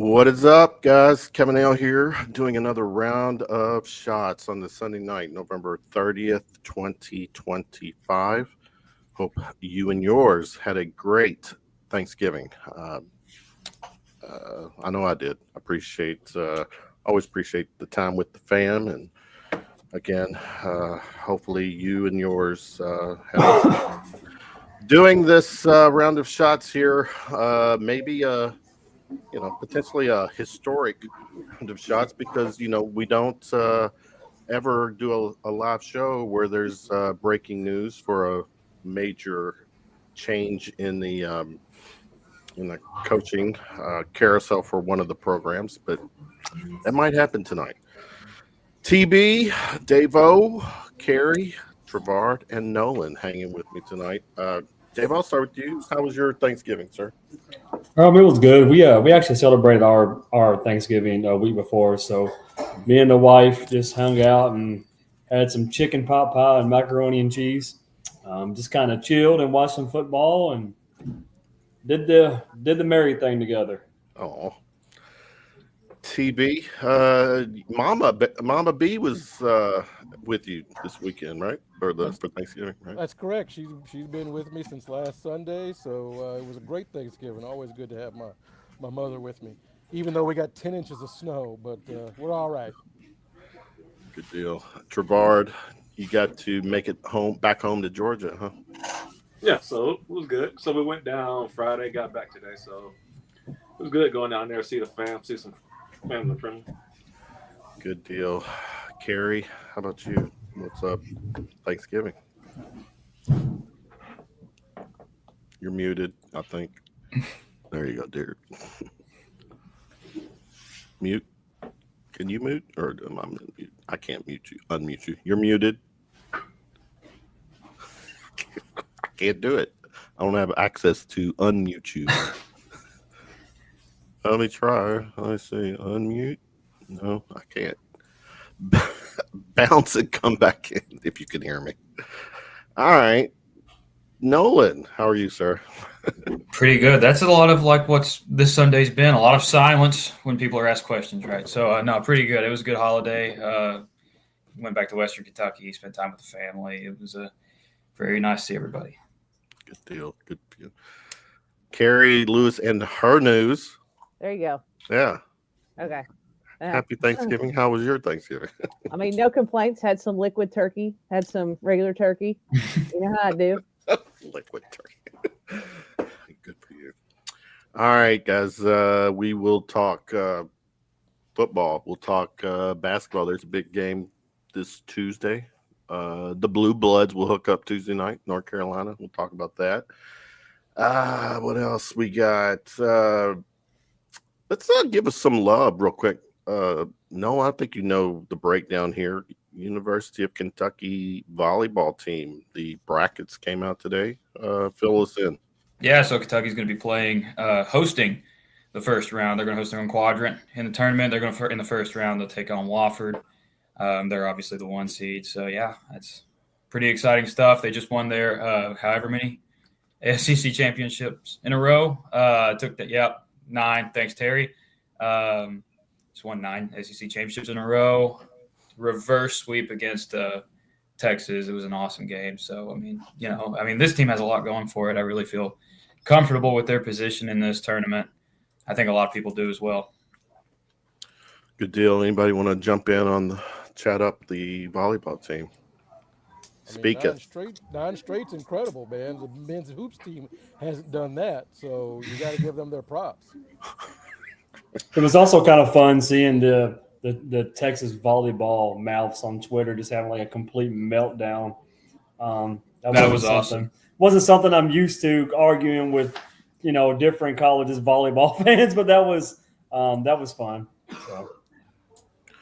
What is up, guys? Kevin Hale here, doing another round of shots on the Sunday night, November 30th, 2025. Hope you and yours had a great Thanksgiving. I know I did. Always appreciate the time with the fam. And again, hopefully you and yours had doing this round of shots here, maybe potentially a historic round of shots because, we don't ever do a live show where there's breaking news for a major change in the coaching carousel for one of the programs, but that might happen tonight. TB, Dave-O, Carrie, Trevard, and Nolan hanging with me tonight. Dave, I'll start with you. How was your Thanksgiving, sir? It was good. We actually celebrated our Thanksgiving a week before, so me and the wife just hung out and had some chicken pot pie and macaroni and cheese. Just kind of chilled and watched some football and did the merry thing together. Oh, TB, Mama B was with you this weekend, right? For Thanksgiving, right? That's correct. She's been with me since last Sunday, so it was a great Thanksgiving. Always good to have my mother with me, even though we got 10 inches of snow, but we're all right. Good deal. Trevard, you got to make it back home to Georgia, huh? Yeah, so it was good. So we went down Friday, got back today, so it was good going down there, see the fam, see some family and friends. Good deal. Carrie, how about you? What's up? Thanksgiving. You're muted, I think. There you go, dear. Mute. Can you mute? Or am I mute? I can't mute you. Unmute you. You're muted. I can't do it. I don't have access to unmute you. Let me try. Let me see. Unmute. No, I can't. Bounce and come back in if you can hear me. All right. Nolan, how are you, sir? Pretty good. That's a lot of like what's this Sunday's been. A lot of silence when people are asked questions, right? So, no, pretty good. It was a good holiday. Went back to Western Kentucky, spent time with the family. It was very nice to see everybody. Good deal. Good deal. Carrie Lewis and her news. There you go. Yeah. Okay. Happy Thanksgiving. How was your Thanksgiving? I mean, no complaints. Had some liquid turkey. Had some regular turkey. You know how I do. Liquid turkey. Good for you. All right, guys. We will talk football. We'll talk basketball. There's a big game this Tuesday. The Blue Bloods will hook up Tuesday night, North Carolina. We'll talk about that. What else we got? Let's give us some love real quick. No, I think you know the breakdown here. University of Kentucky volleyball team. The brackets came out today. Fill us in. Yeah, so Kentucky's going to be hosting the first round. They're going to host their own quadrant in the tournament. They're going to, in the first round, they'll take on Wofford. They're obviously the 1 seed. So, yeah, that's pretty exciting stuff. They just won their however many SEC championships in a row. Took that, 9. Thanks, Terry. Just won 9 SEC championships in a row. Reverse sweep against Texas. It was an awesome game. So, this team has a lot going for it. I really feel comfortable with their position in this tournament. I think a lot of people do as well. Good deal. Anybody want to jump in on chat up the volleyball team? Speak it. 9 straight's incredible, man. The men's hoops team hasn't done that, so you got to give them their props. It was also kind of fun seeing the Texas volleyball mouths on Twitter just having like a complete meltdown. That was awesome. Wasn't something I'm used to arguing with, different colleges volleyball fans, but that was fun. So.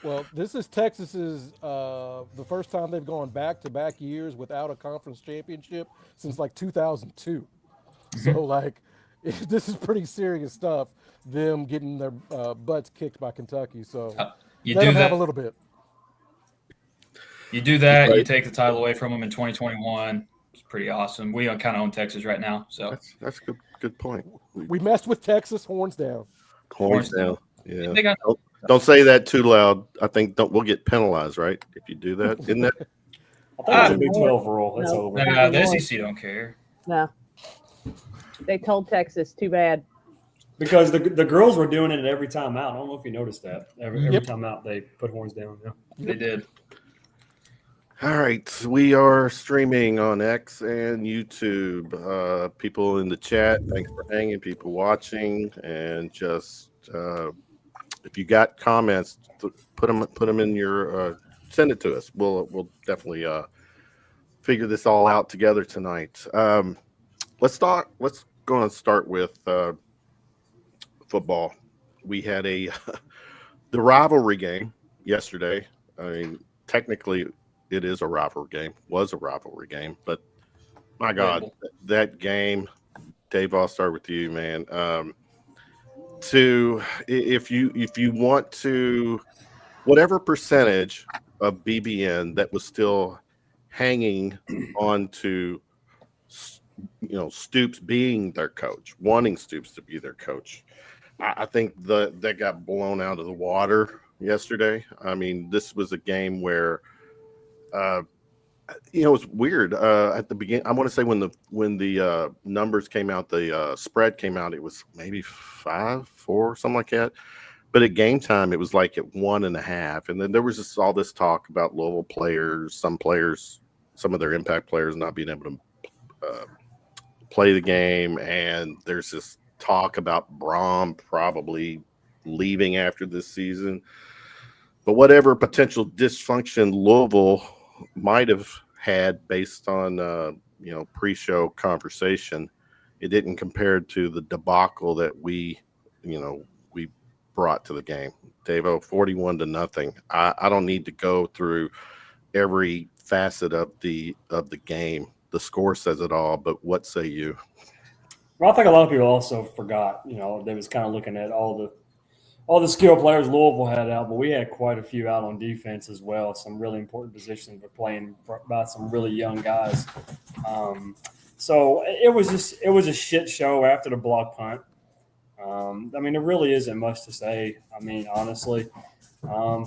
Well, this is Texas's the first time they've gone back-to-back years without a conference championship since like 2002. So this is pretty serious stuff. Them getting their butts kicked by Kentucky. So you let do them that. have a little bit. You do that. Right. You take the title away from them in 2021. It's pretty awesome. We kind of own Texas right now. So that's good point. We messed with Texas. Horns down. Horns down. Yeah. They got Don't say that too loud. I think we'll get penalized, right? If you do that, isn't that? I think it's a Big 12 rule. That's No. over. Not the anymore. SEC don't care. No. They told Texas, too bad. Because the girls were doing it every time out. I don't know if you noticed that. Every Yep. time out, they put horns down. Yeah. They did. All right, we are streaming on X and YouTube. People in the chat, thanks for hanging. People watching, and just if you got comments, put them in your. Send it to us. We'll definitely figure this all out together tonight. Let's go and start with football. We had the rivalry game yesterday. I mean, technically, it is a rivalry game. Was a rivalry game, but my God, that game. Dave, I'll start with you, man. If you want to, whatever percentage of BBN that was still hanging on to, Stoops being their coach, wanting Stoops to be their coach. I think that got blown out of the water yesterday. I mean, this was a game where, it's weird. At the beginning, I want to say when the numbers came out, the spread came out, it was maybe 5-4, something like that. But at game time, it was like at 1.5. And then there was just all this talk about Louisville players, some of their impact players not being able to play the game. And there's this talk about Braum probably leaving after this season. But whatever potential dysfunction Louisville might have had based on, pre-show conversation, it didn't compare to the debacle that we brought to the game. Davo, 41-0. I don't need to go through every facet of the game. The score says it all, but what say you? Well, I think a lot of people also forgot. They was kind of looking at all the skill players Louisville had out, but we had quite a few out on defense as well. Some really important positions were playing by some really young guys. So it was a shit show after the block punt. There really isn't much to say. Honestly,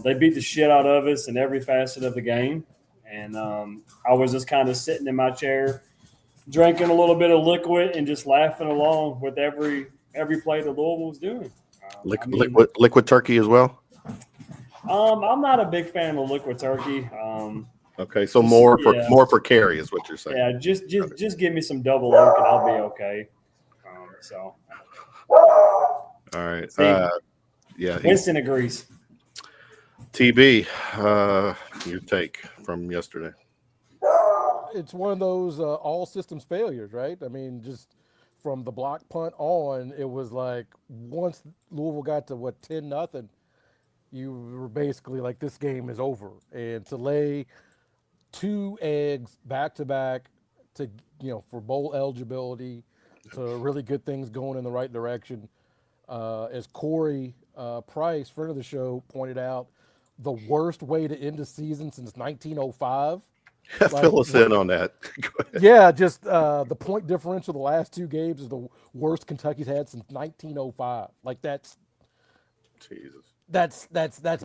they beat the shit out of us in every facet of the game. And I was just kind of sitting in my chair, drinking a little bit of liquid and just laughing along with every play that Louisville was doing. Liquid turkey as well? I'm not a big fan of liquid turkey. Okay, so more for Carrie is what you're saying. Yeah, just give me some double oak and I'll be okay. All right. Winston agrees. TB, your take from yesterday. It's one of those all systems failures, right? Just from the block punt on, it was like once Louisville got to 10-0, you were basically like, this game is over. And to lay 2 eggs back to back to for bowl eligibility, to really get things going in the right direction. As Corey Price, friend of the show, pointed out, the worst way to end a season since 1905. Fill us in on that. Yeah, just the point differential the last 2 games is the worst Kentucky's had since 1905. Like that's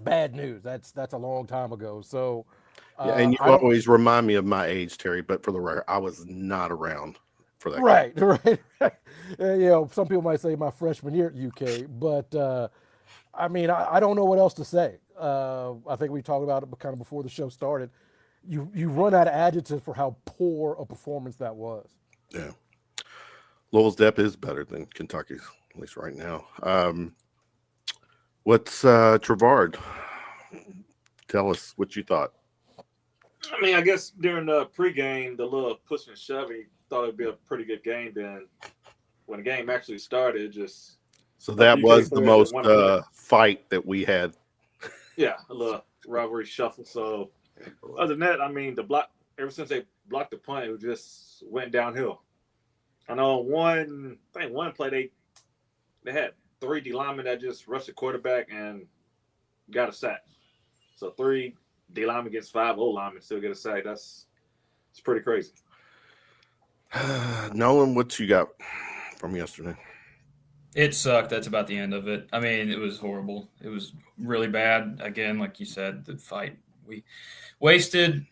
bad news. That's a long time ago. So and you always remind me of my age, Terry. But for the record, I was not around for that. Right. Some people might say my freshman year at UK, but I don't know what else to say. I think we talked about it kind of before the show started. You run out of adjectives for how poor a performance that was. Yeah. Louisville's depth is better than Kentucky's, at least right now. What's Trevard? Tell us what you thought. I guess during the pregame, the little push and shove, he thought it'd be a pretty good game. Then when the game actually started, so that was the most fight that we had. Yeah, a little rivalry shuffle. So other than that, the block, ever since they blocked the punt, it just went downhill. I know one play they had 3 D linemen that just rushed the quarterback and got a sack. So 3 D linemen against 5 O linemen still get a sack. It's pretty crazy. Nolan, what you got from yesterday? It sucked. That's about the end of it. I mean, it was horrible. It was really bad. Again, like you said, the fight, we wasted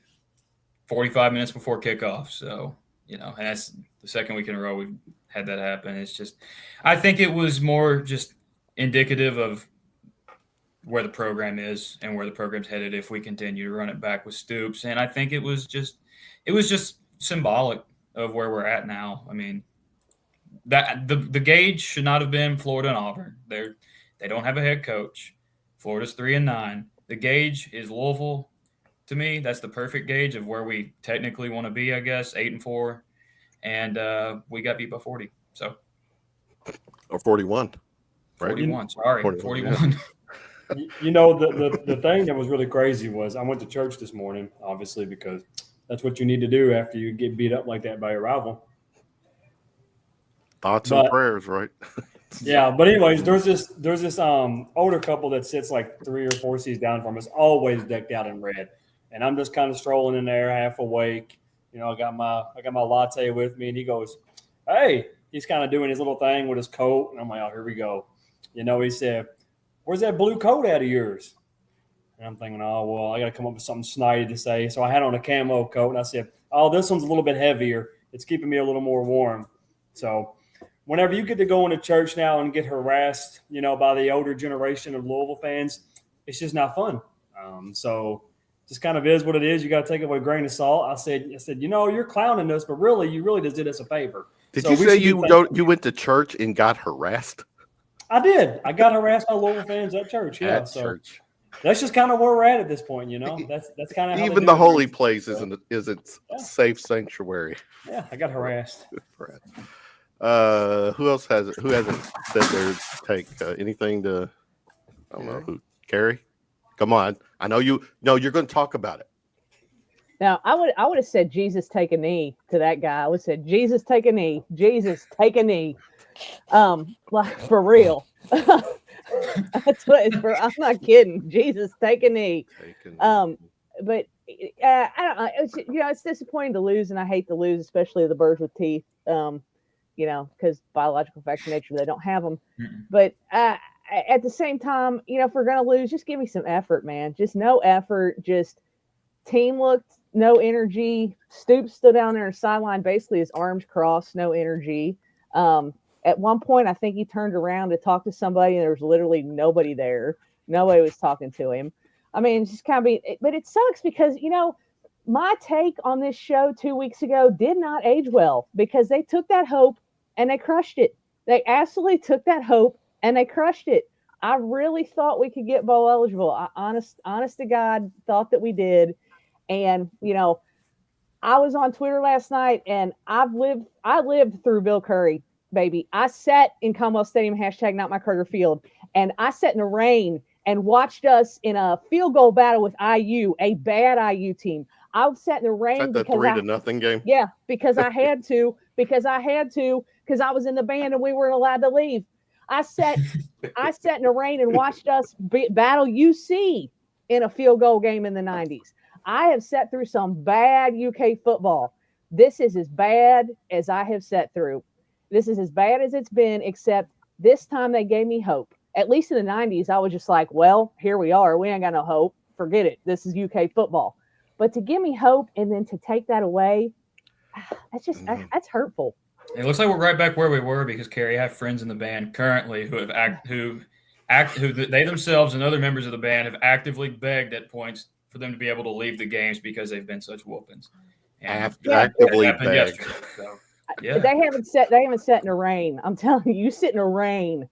45 minutes before kickoff. So, and that's the second week in a row we've had that happen. It's just, I think it was more just indicative of where the program is and where the program's headed if we continue to run it back with Stoops. And I think it was just symbolic of where we're at now. I mean, that the gauge should not have been Florida and Auburn. They don't have a head coach. Florida's 3-9. The gauge is Louisville. To me, that's the perfect gauge of where we technically want to be, I guess, 8-4. And we got beat by 40. So Or 41. Right? 41. Sorry, 41. The thing that was really crazy was I went to church this morning, obviously, because that's what you need to do after you get beat up like that by your rival. Thoughts and prayers, right? Yeah, but anyways, there's this older couple that sits like 3 or 4 seats down from us, always decked out in red, and I'm just kind of strolling in there, half awake. I got my latte with me, and he goes, "Hey," he's kind of doing his little thing with his coat, and I'm like, "Oh, here we go." He said, "Where's that blue coat out of yours?" And I'm thinking, "Oh, well, I got to come up with something snidey to say." So I had on a camo coat, and I said, "Oh, this one's a little bit heavier. It's keeping me a little more warm." So whenever you get to go into church now and get harassed, by the older generation of Louisville fans, it's just not fun. So just kind of is what it is. You got to take it with a grain of salt. I said, you're clowning us, but really, you really just did us a favor. Did you say you went to church and got harassed? I did. I got harassed by Louisville fans at church. Yeah, church. That's just kind of where we're at this point. That's kind of how even the holy place isn't safe sanctuary. Yeah, I got harassed. Who else hasn't said their take? Anything to? I don't know who. Carrie, come on. I know you. No, you're going to talk about it. Now, I would have said Jesus take a knee to that guy. I would have said Jesus take a knee. Jesus take a knee. Like for real. That's what it's for. I'm not kidding. Jesus take a knee. But I don't know. It's disappointing to lose, and I hate to lose, especially the birds with teeth. Because biological facts of nature, they don't have them. Mm-hmm. But at the same time, if we're going to lose, just give me some effort, man. Just no effort. Just team looked, no energy. Stoops stood down there on the sideline, basically his arms crossed, no energy. At one point, I think he turned around to talk to somebody, and there was literally nobody there. Nobody was talking to him. I mean, it's just kind of but it sucks because, my take on this show 2 weeks ago did not age well because they took that hope and they crushed it. They absolutely took that hope and they crushed it. I really thought we could get bowl eligible. I honest to God thought that we did. And, I was on Twitter last night and I lived through Bill Curry, baby. I sat in Commonwealth Stadium, #NotMyCarter Field, and I sat in the rain and watched us in a field goal battle with IU, a bad IU team. I sat in the rain because 3-0 game. Yeah, because I had to, because I was in the band and we weren't allowed to leave. I sat in the rain and watched us battle UC in a field goal game in the 90s. I have sat through some bad UK football. This is as bad as I have sat through. This is as bad as it's been, except this time they gave me hope. At least in the 90s, I was just like, well, here we are. We ain't got no hope. Forget it. This is UK football. But to give me hope and then to take that away, that's hurtful. It looks like we're right back where we were because Carrie, I have friends in the band currently who they themselves and other members of the band have actively begged at points for them to be able to leave the games because they've been such whoopings. Actively begged. So, yeah. They haven't sat in the rain. I'm telling you, you sit in the rain,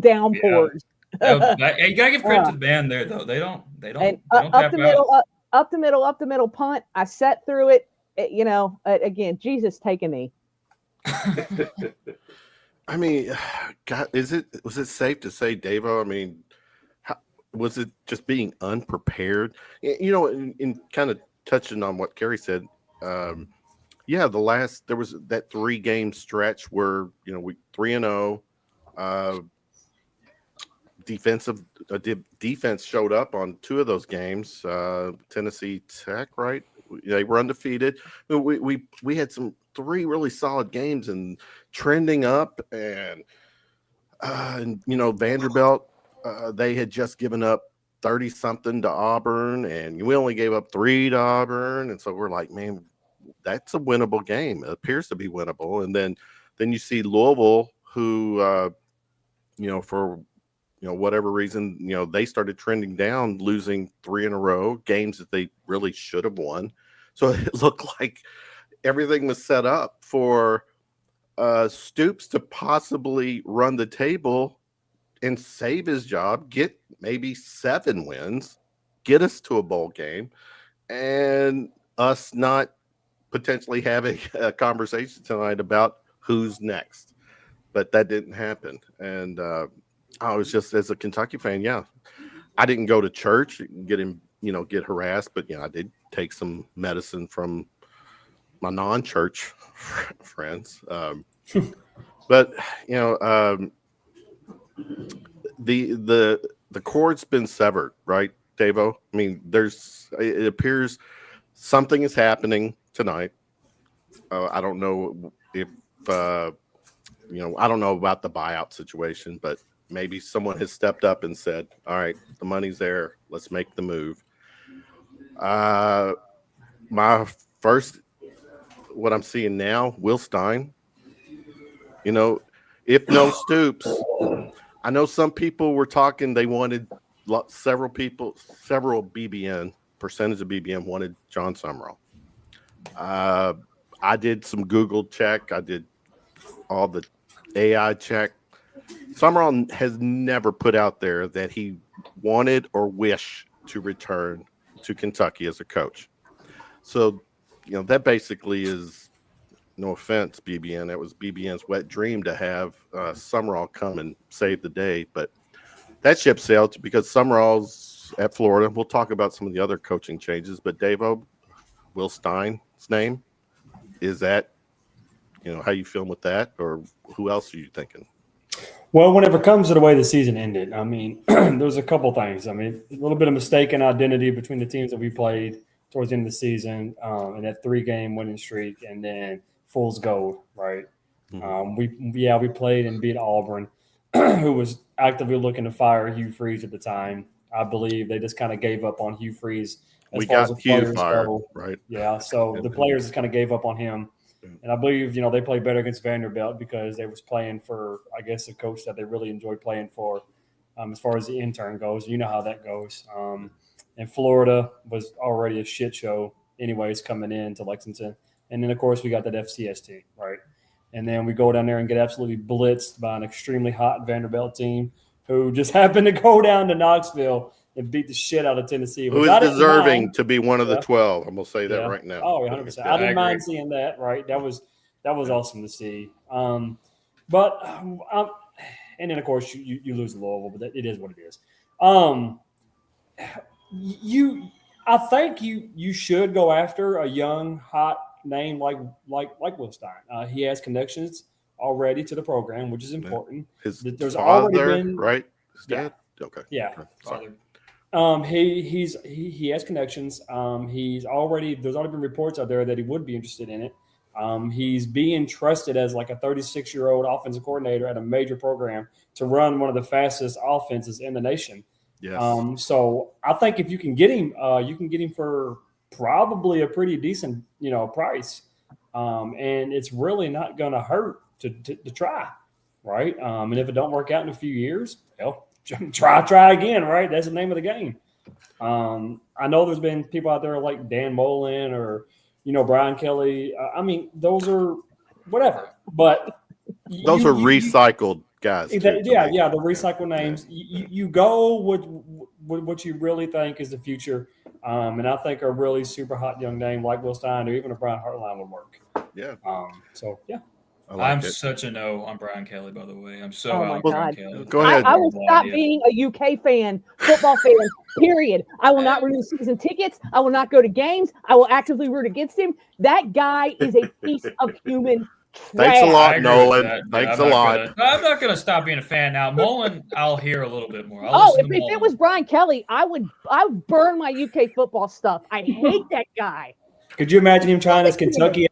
downpours. Yeah. You gotta give credit to the band there, though. They don't up the middle punt. I sat through it. Again, Jesus take a knee. I mean, God, was it safe to say, Davo? I mean, was it just being unprepared? In kind of touching on what Carrie said. There was that 3-game stretch where we 3-0. Defense showed up on 2 of those games. Tennessee Tech, right? They were undefeated. We had 3 really solid games and trending up, and And Vanderbilt, they had just given up 30 something to Auburn, and we only gave up 3 to Auburn, and so we're like, man, that's a winnable game. It appears to be winnable. And then you see Louisville, who for whatever reason, they started trending down, losing 3 in a row, games that they really should have won. So it looked like everything was set up for Stoops to possibly run the table and save his job, get maybe 7 wins, get us to a bowl game, and us not potentially having a conversation tonight about who's next. But that didn't happen. And I was just, as a Kentucky fan, I didn't go to church, get harassed, but I did take some medicine from my non-church friends. But the cord's been severed, right, Davo? I mean, it appears something is happening tonight. I don't know if I don't know about the buyout situation, but maybe someone has stepped up and said, all right, the money's there, let's make the move. My first, what I'm seeing now, Will Stein, if no Stoops, I know some people were talking, they wanted several BBN, percentage of BBN wanted John Summerall. I did some Google check. I did all the AI check. Summerall has never put out there that he wanted or wished to return to Kentucky as a coach. So, that basically is, no offense, BBN. That was BBN's wet dream to have Summerall come and save the day. But that ship sailed because Summerall's at Florida. We'll talk about some of the other coaching changes. But Davo, Will Stein's name, is that, how you feeling with that? Or who else are you thinking? Well, whenever it comes to the way the season ended, I mean, there's a couple things. I mean, a little bit of mistaken identity between the teams that we played towards the end of the season, and that 3-game winning streak, and then fool's gold, right? Mm-hmm. We played and beat Auburn, who was actively looking to fire Hugh Freeze at the time. I believe they just kind of gave up on Hugh Freeze. We got Hugh fired, right? Yeah, so the players just kind of gave up on him. And I believe, they played better against Vanderbilt because they was playing for, I guess, a coach that they really enjoyed playing for as far as the intern goes. You know how that goes. And Florida was already a shit show anyways coming into Lexington. And then, of course, we got that FCS, right? And then we go down there and get absolutely blitzed by an extremely hot Vanderbilt team who just happened to go down to Knoxville and beat the shit out of Tennessee. Who is deserving to be one of the 12. I'm going to say that right now. Oh, 100%. I didn't mind seeing that, right? That was awesome to see. And then, of course, you lose Louisville, but it is what it is. I think you should go after a young, hot name like Will Stein. He has connections already to the program, which is important. There's father, already been, right? His dad? Yeah. Okay. Yeah. Sorry. He has connections. There's already been reports out there that he would be interested in it. He's being trusted as like a 36-year-old offensive coordinator at a major program to run one of the fastest offenses in the nation. Yes. So I think if you can get him, you can get him for probably a pretty decent, price. And it's really not going to hurt to try, right? And if it don't work out in a few years, well, try again, right? That's the name of the game. I know there's been people out there like Dan Mullen or, Brian Kelly. I mean, those are whatever, but those are recycled guys. The recycled names. You go with what you really think is the future. And I think a really super hot young name like Will Stein or even a Brian Hartline would work. Yeah. I'm such a no on Brian Kelly, by the way. I'm so out on Brian Kelly. Go ahead. I will stop being a UK fan, football fan, period. I will not renew season tickets. I will not go to games. I will actively root against him. That guy is a piece of human trash. Thanks a lot, Nolan. Thanks a lot. I'm not going to stop being a fan now. Mullen, I'll hear a little bit more. If it was Brian Kelly, I would burn my UK football stuff. I hate that guy. Could you imagine him trying as Kentucky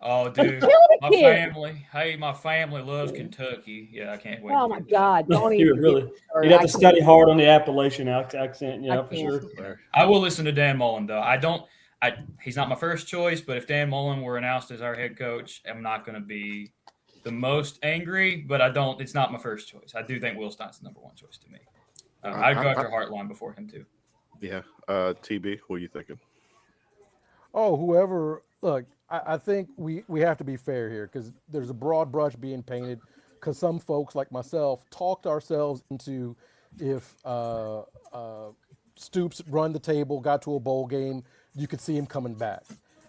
Oh, dude, Kill the my kid. family. Hey, my family loves Kentucky. Yeah, I can't wait. Oh to my hear that. God! Don't He even would really. get me started. You'd have I to can't. study hard on the Appalachian accent. Yeah, I for can't. sure. I will listen to Dan Mullen though. He's not my first choice, but if Dan Mullen were announced as our head coach, I'm not going to be the most angry. But it's not my first choice. I do think Will Stein's the number one choice to me. I'd go after Hartline before him too. Yeah. TB, what are you thinking? Oh, whoever. Look, I think we have to be fair here because there's a broad brush being painted. Because some folks like myself talked ourselves into if Stoops run the table, got to a bowl game, you could see him coming back,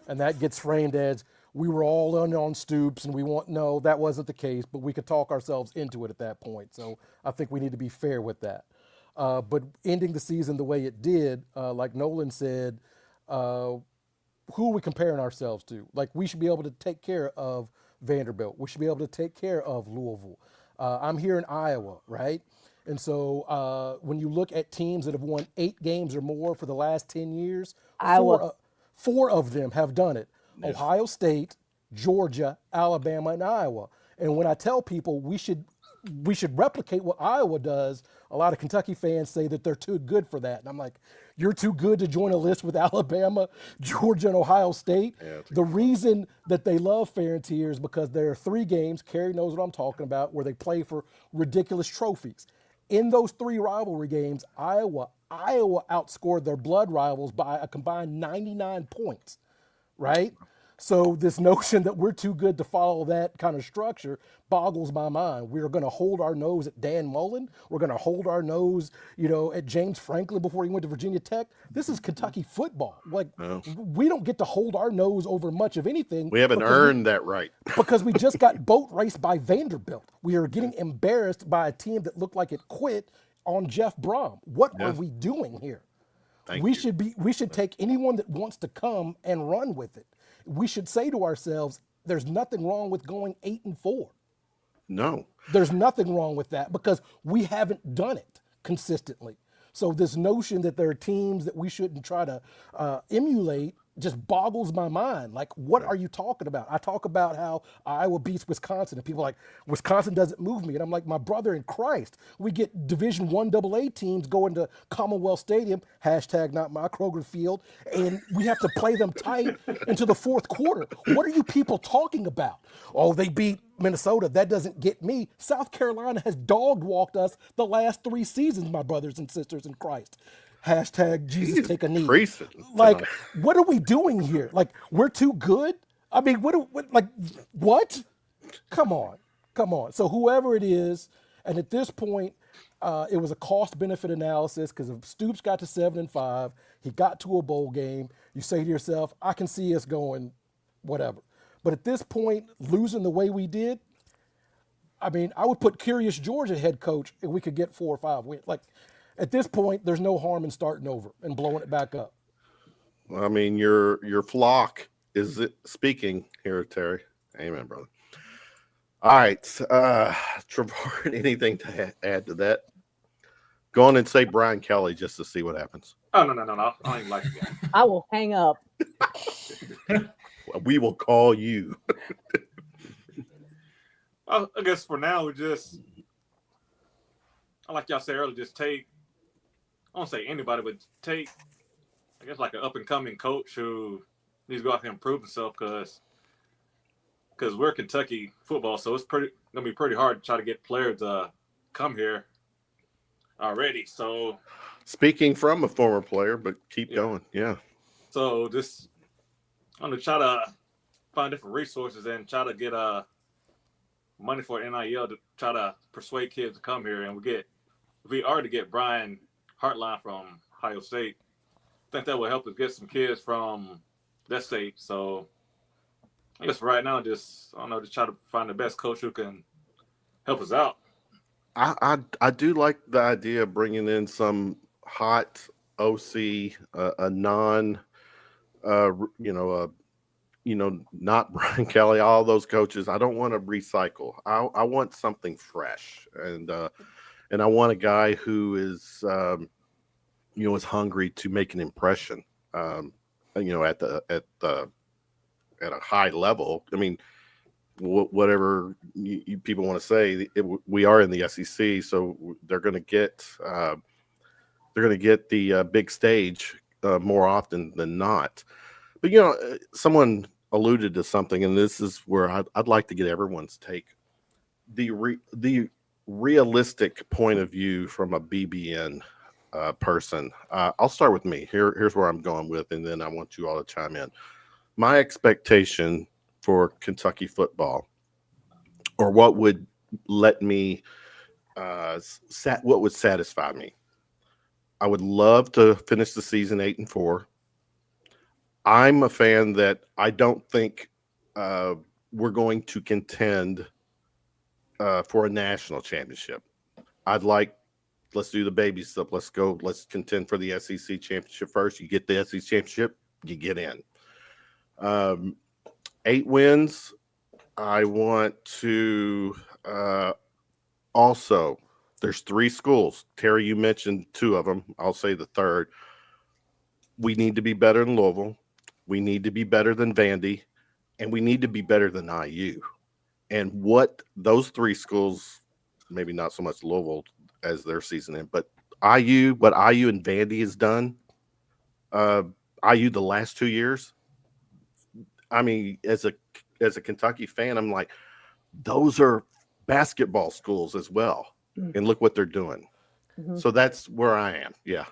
and that gets framed as we were all in on Stoops, and no, that wasn't the case, but we could talk ourselves into it at that point. So I think we need to be fair with that. But ending the season the way it did, like Nolan said, who are we comparing ourselves to? Like, we should be able to take care of Vanderbilt. We should be able to take care of Louisville. I'm here in Iowa, right? And so when you look at teams that have won 8 games or more for the last 10 years, Iowa. four of them have done it. Yeah. Ohio State, Georgia, Alabama, and Iowa. And when I tell people we should replicate what Iowa does, a lot of Kentucky fans say that they're too good for that. And I'm like, you're too good to join a list with Alabama, Georgia, and Ohio State. Yeah, the reason that they love Fair and Tier is because there are 3 games, Carrie knows what I'm talking about, where they play for ridiculous trophies. In those 3 rivalry games, Iowa outscored their blood rivals by a combined 99 points, right? So this notion that we're too good to follow that kind of structure boggles my mind. We're going to hold our nose at Dan Mullen. We're going to hold our nose, at James Franklin before he went to Virginia Tech. This is Kentucky football. Like, we don't get to hold our nose over much of anything. We haven't earned that right. Because we just got boat raced by Vanderbilt. We are getting embarrassed by a team that looked like it quit on Jeff Brom. What are we doing here? We should take anyone that wants to come and run with it. We should say to ourselves, there's nothing wrong with going 8-4. No. There's nothing wrong with that because we haven't done it consistently. So this notion that there are teams that we shouldn't try to emulate just boggles my mind. Like, what are you talking about? I talk about how Iowa beats Wisconsin, and people are like, Wisconsin doesn't move me. And I'm like, my brother in Christ, we get Division I AA teams going to Commonwealth Stadium, hashtag not my Kroger Field, and we have to play them tight into the 4th quarter. What are you people talking about? Oh, they beat Minnesota. That doesn't get me. South Carolina has dog-walked us the last 3 seasons, my brothers and sisters in Christ. Hashtag Jesus take a knee. Like, what are we doing here? Like, we're too good? I mean, what? Come on. So whoever it is, and at this point, it was a cost-benefit analysis because if Stoops got to 7-5, he got to a bowl game, you say to yourself, I can see us going whatever. But at this point, losing the way we did, I mean, I would put Curious George as head coach if we could get 4 or 5 wins. Like, at this point, there's no harm in starting over and blowing it back up. I mean, your flock is speaking here, Terry. Amen, brother. All right, Trevard, anything to add to that? Go on and say Brian Kelly just to see what happens. Oh, no. I don't even like that. I will hang up. We will call you. I guess for now, like y'all said earlier, just take, I won't say anybody, but take, I guess, like an up-and-coming coach who needs to go out there and prove himself because we're Kentucky football, so it's going to be pretty hard to try to get players to come here already. So, speaking from a former player, but keep going. Yeah. So I'm going to try to find different resources and try to get money for NIL to try to persuade kids to come here. And if we are to get Brian Hartline from Ohio State, I think that will help us get some kids from that state. So I guess right now, just try to find the best coach who can help us out. I do like the idea of bringing in some hot OC, a non, not Brian Kelly, all those coaches. I don't want to recycle. I want something fresh, and I want a guy who is, is hungry to make an impression, at the at a high level. I mean, whatever you people want to say, we are in the SEC, so they're going to get the big stage more often than not. But someone alluded to something, and this is where I'd like to get everyone's take. The realistic point of view from a BBN person. I'll start with me. Here's where I'm going with, and then I want you all to chime in. My expectation for Kentucky football, or what would let me, what would satisfy me. I would love to finish the season 8-4. I'm a fan that I don't think we're going to contend for a national championship. Let's do the baby stuff. Let's contend for the SEC championship first. You get the SEC championship, you get in. 8 wins. I want to also, there's 3 schools. Terry, you mentioned 2 of them. I'll say the third. We need to be better than Louisville. We need to be better than Vandy. And we need to be better than IU. And what those 3 schools, maybe not so much Louisville as their season in, but what IU and Vandy has done, IU the last 2 years, I mean, as a Kentucky fan, I'm like, those are basketball schools as well. Mm-hmm. And look what they're doing. Mm-hmm. So that's where I am. Yeah.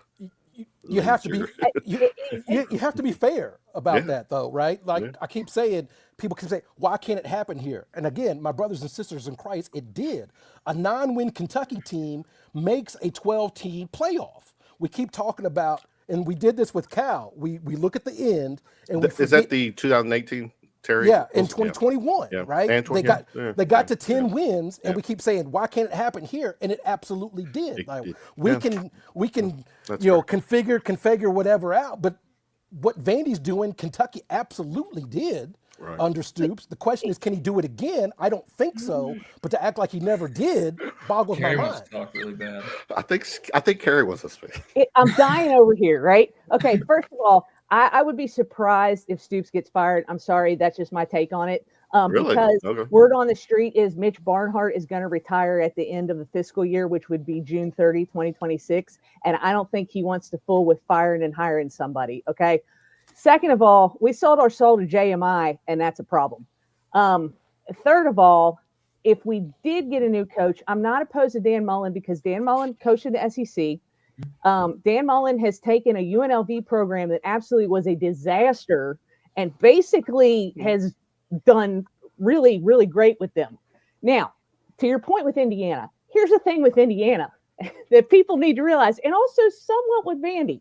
You have to be you have to be fair about that, though, right? Like I keep saying, people can say, why can't it happen here? And again, my brothers and sisters in Christ, it did. A 9-win Kentucky team makes a 12-team playoff. We keep talking about, and we did this with Cal. We look at the end, and is that the 2018? Terry? Yeah, in 2021, right? And they got to 10 wins, and we keep saying, why can't it happen here? And it absolutely did. We can configure whatever out, but what Vandy's doing, Kentucky absolutely did under Stoops. The question is, can he do it again? I don't think so, but to act like he never did boggles my mind. Wants to talk really bad. I think Carrie wants to speak. I'm dying over here, right? Okay, first of all, I would be surprised if Stoops gets fired. I'm sorry, that's just my take on it. Really? Because word on the street is Mitch Barnhart is going to retire at the end of the fiscal year, which would be June 30, 2026. And I don't think he wants to fool with firing and hiring somebody, okay? Second of all, we sold our soul to JMI, and that's a problem. Third of all, if we did get a new coach, I'm not opposed to Dan Mullen because Dan Mullen coached in the SEC. Dan Mullen has taken a UNLV program that absolutely was a disaster and basically has done really, really great with them. Now, to your point with Indiana, here's the thing with Indiana that people need to realize, and also somewhat with Vandy.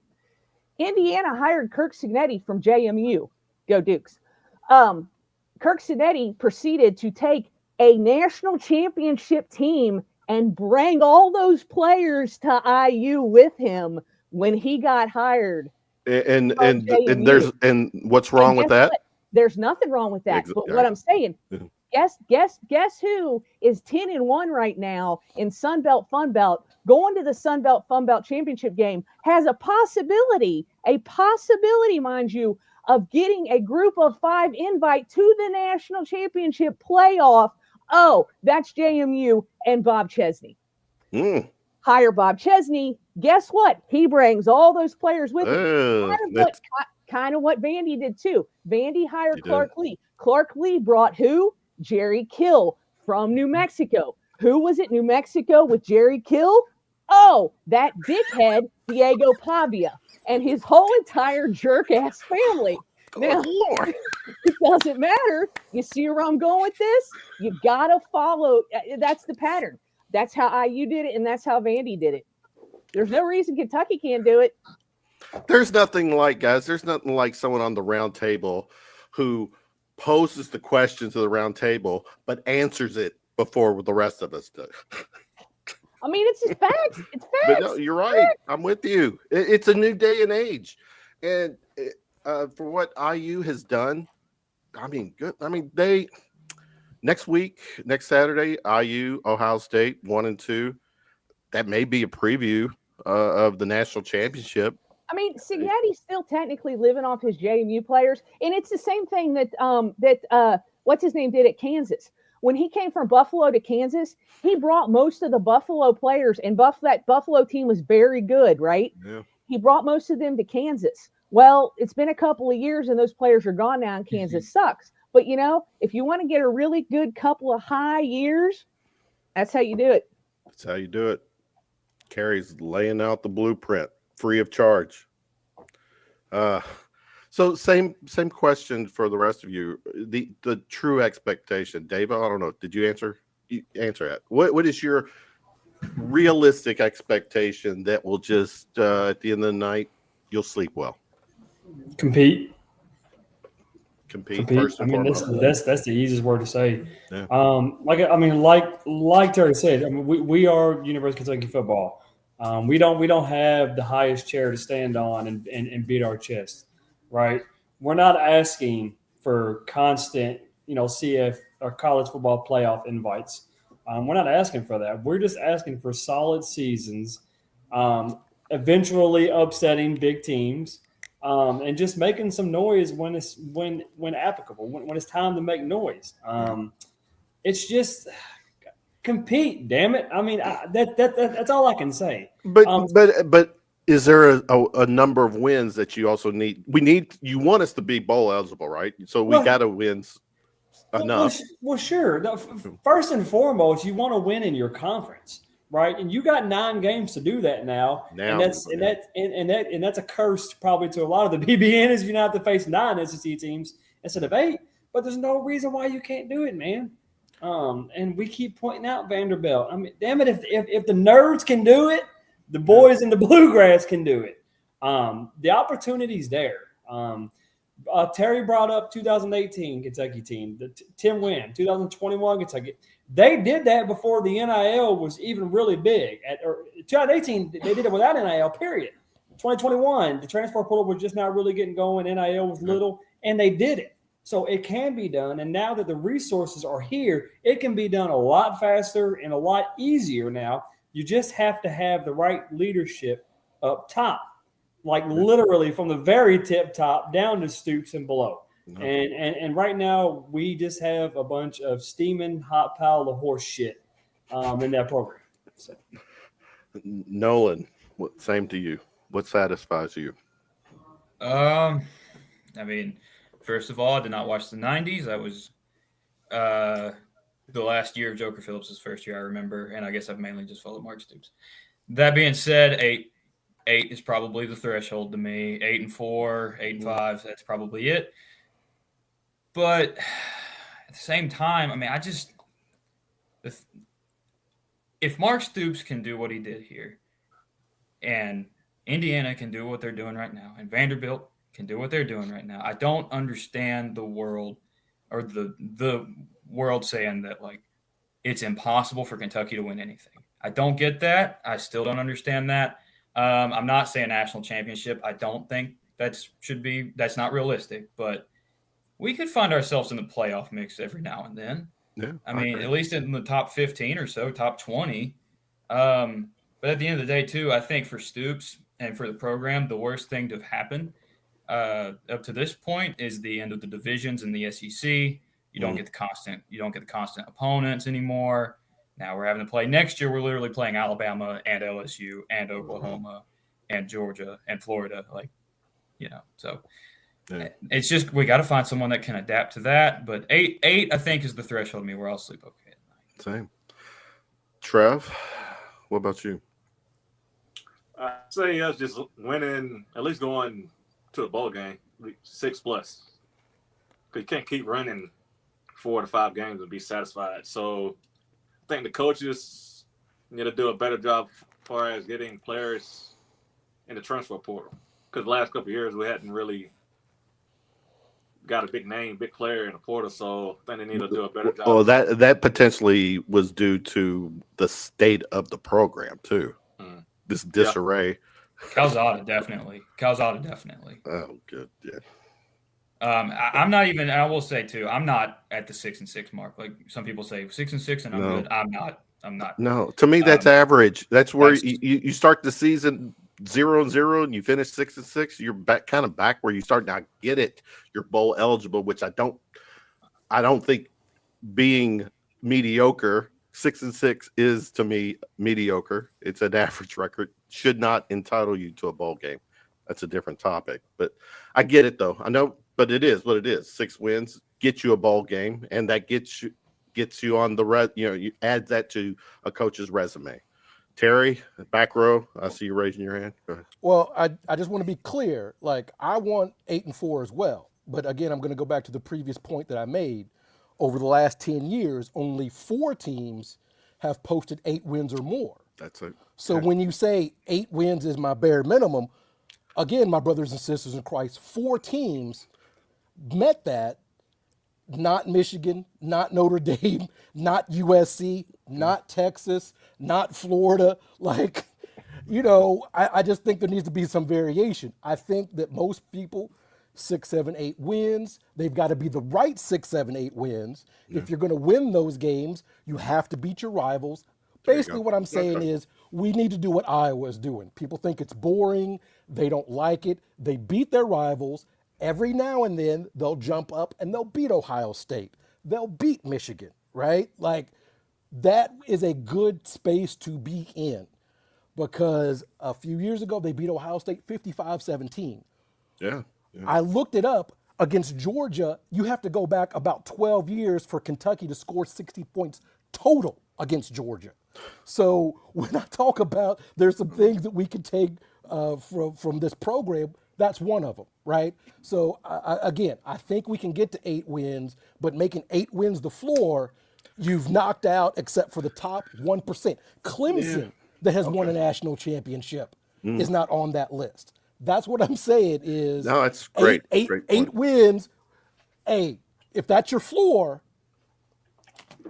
Indiana hired Kirk Cignetti from JMU. Go Dukes. Kirk Cignetti proceeded to take a national championship team and bring all those players to IU with him when he got hired. And what's wrong with that? There's nothing wrong with that. But what I'm saying, guess who is 10-1 right now in Sun Belt Fun Belt, going to the Sun Belt Fun Belt championship game, has a possibility, mind you, of getting a group of 5 invite to the national championship playoff. Oh, that's JMU and Bob Chesney. Hire Bob Chesney. Guess what? He brings all those players with him. Kind of what Vandy did too. Vandy hired Clark Lee. Clark Lee brought who? Jerry Kill from New Mexico. Who was it? New Mexico with Jerry Kill? Oh, that dickhead Diego Pavia and his whole entire jerk-ass family. Now, it doesn't matter. You see where I'm going with this? You got to follow. That's the pattern. That's how IU did it, and that's how Vandy did it. There's no reason Kentucky can't do it. There's nothing like someone on the round table who poses the question to the round table, but answers it before the rest of us do. I mean, it's just facts. It's facts. But no, you're right. I'm with you. It's a new day and age. And for what IU has done, I mean, good. I mean, next Saturday, IU, Ohio State, 1 and 2. That may be a preview of the national championship. I mean, Signetti's still technically living off his JMU players, and it's the same thing that what's his name did at Kansas. When he came from Buffalo to Kansas, he brought most of the Buffalo players, and that Buffalo team was very good, right? Yeah. He brought most of them to Kansas. Well, it's been a couple of years, and those players are gone now, and Kansas sucks. But, if you want to get a really good couple of high years, that's how you do it. That's how you do it. Carrie's laying out the blueprint, free of charge. So same question for the rest of you. The true expectation, Dave. I don't know. Did you answer? You answer that. What is your realistic expectation that will just at the end of the night you'll sleep well? Compete. First and foremost. That's the easiest word to say. Yeah. Like Terry said, we are University of Kentucky football. We don't have the highest chair to stand on and beat our chest, right? We're not asking for constant, CF or college football playoff invites. We're not asking for that. We're just asking for solid seasons, eventually upsetting big teams. And just making some noise when applicable, when it's time to make noise. It's just compete, damn it. I mean, that's all I can say. But is there a number of wins that you also need? You want us to be bowl eligible, right? So we got to win enough. Well, sure. First and foremost, you want to win in your conference. Right, and you got 9 games to do that now and that's a curse probably to a lot of the BBNs. You now have to face 9 SEC teams instead of 8, but there's no reason why you can't do it, man. And we keep pointing out Vanderbilt. I mean, damn it, if the nerds can do it, the boys in the bluegrass can do it. The opportunity's there. Terry brought up 2018 Kentucky team, the 10-win, 2021 Kentucky. They did that before the NIL was even really big. 2018, they did it without NIL, period. 2021, the transfer portal was just not really getting going. NIL was little, and they did it. So it can be done. And now that the resources are here, it can be done a lot faster and a lot easier now. You just have to have the right leadership up top, like literally from the very tip top down to Stoops and below. And right now we just have a bunch of steaming hot pile of horse shit in that program. So. Nolan, same to you. What satisfies you? I mean, first of all, I did not watch the 90s. That was the last year of Joker Phillips' first year, I remember, and I guess I've mainly just followed Mark Stoops. That being said, 8 is probably the threshold to me. 8-4, 8-5, that's probably it. But at the same time, I mean, if Mark Stoops can do what he did here, and Indiana can do what they're doing right now, and Vanderbilt can do what they're doing right now, I don't understand the world or the world saying that, like, it's impossible for Kentucky to win anything. I don't get that. I still don't understand that. I'm not saying national championship. I don't think that's not realistic, but we could find ourselves in the playoff mix every now and then. Yeah, I mean, at least in the top 15 or so, top 20. But at the end of the day, too, I think for Stoops and for the program, the worst thing to have happened up to this point is the end of the divisions in the SEC. You don't get the constant opponents anymore. Now we're having to play next year. We're literally playing Alabama and LSU and Oklahoma and Georgia and Florida. So. Yeah. It's just we got to find someone that can adapt to that. But 8, I think, is the threshold of me where I'll sleep okay at night. Same. Trev, what about you? I'd say us just winning, at least going to a bowl game, 6+. Because you can't keep running 4 to 5 games and be satisfied. So I think the coaches need to do a better job as far as getting players in the transfer portal. Because the last couple of years we hadn't really got a big name, big player in the portal, so I think they need to do a better job. Well, that potentially was due to the state of the program too. This disarray. Calzada definitely. Oh, good. Yeah. I'm not even. I will say too, I'm not at the 6-6 mark. Like some people say, 6-6, and I'm good. I'm not. No, to me that's average. That's where you start the season 0-0 and you finish 6-6, you're back where you start. Now, get it, you're bowl eligible, which I don't think being mediocre. 6-6 is, to me, mediocre. It's an average record. Should not entitle you to a bowl game. That's a different topic. But I get it, though. I know, but it is what it is. 6 wins get you a bowl game, and that gets you on the you add that to a coach's resume. Terry, back row, I see you raising your hand. Go ahead. Well, I just want to be clear. Like, I want 8-4 as well. But again, I'm going to go back to the previous point that I made. Over the last 10 years, only 4 teams have posted 8 wins or more. That's it. So when you say 8 wins is my bare minimum, again, my brothers and sisters in Christ, 4 teams met that. Not Michigan, not Notre Dame, not USC, not Texas, not Florida. Like, I just think there needs to be some variation. I think that most people, 6, 7, 8 wins, they've got to be the right 6, 7, 8 wins. Yeah. If you're going to win those games, you have to beat your rivals. Basically, what I'm saying is we need to do what Iowa's doing. People think it's boring. They don't like it. They beat their rivals. Every now and then, they'll jump up and they'll beat Ohio State. They'll beat Michigan, right? Like, that is a good space to be in, because a few years ago, they beat Ohio State 55-17. Yeah. I looked it up. Against Georgia, you have to go back about 12 years for Kentucky to score 60 points total against Georgia. So when I talk about there's some things that we can take from this program, that's one of them, right? So again, I think we can get to 8 wins, but making 8 wins the floor, you've knocked out, except for the top 1%. Clemson, that has won a national championship, is not on that list. That's what I'm saying is. No, it's great. Eight wins. Hey, if that's your floor,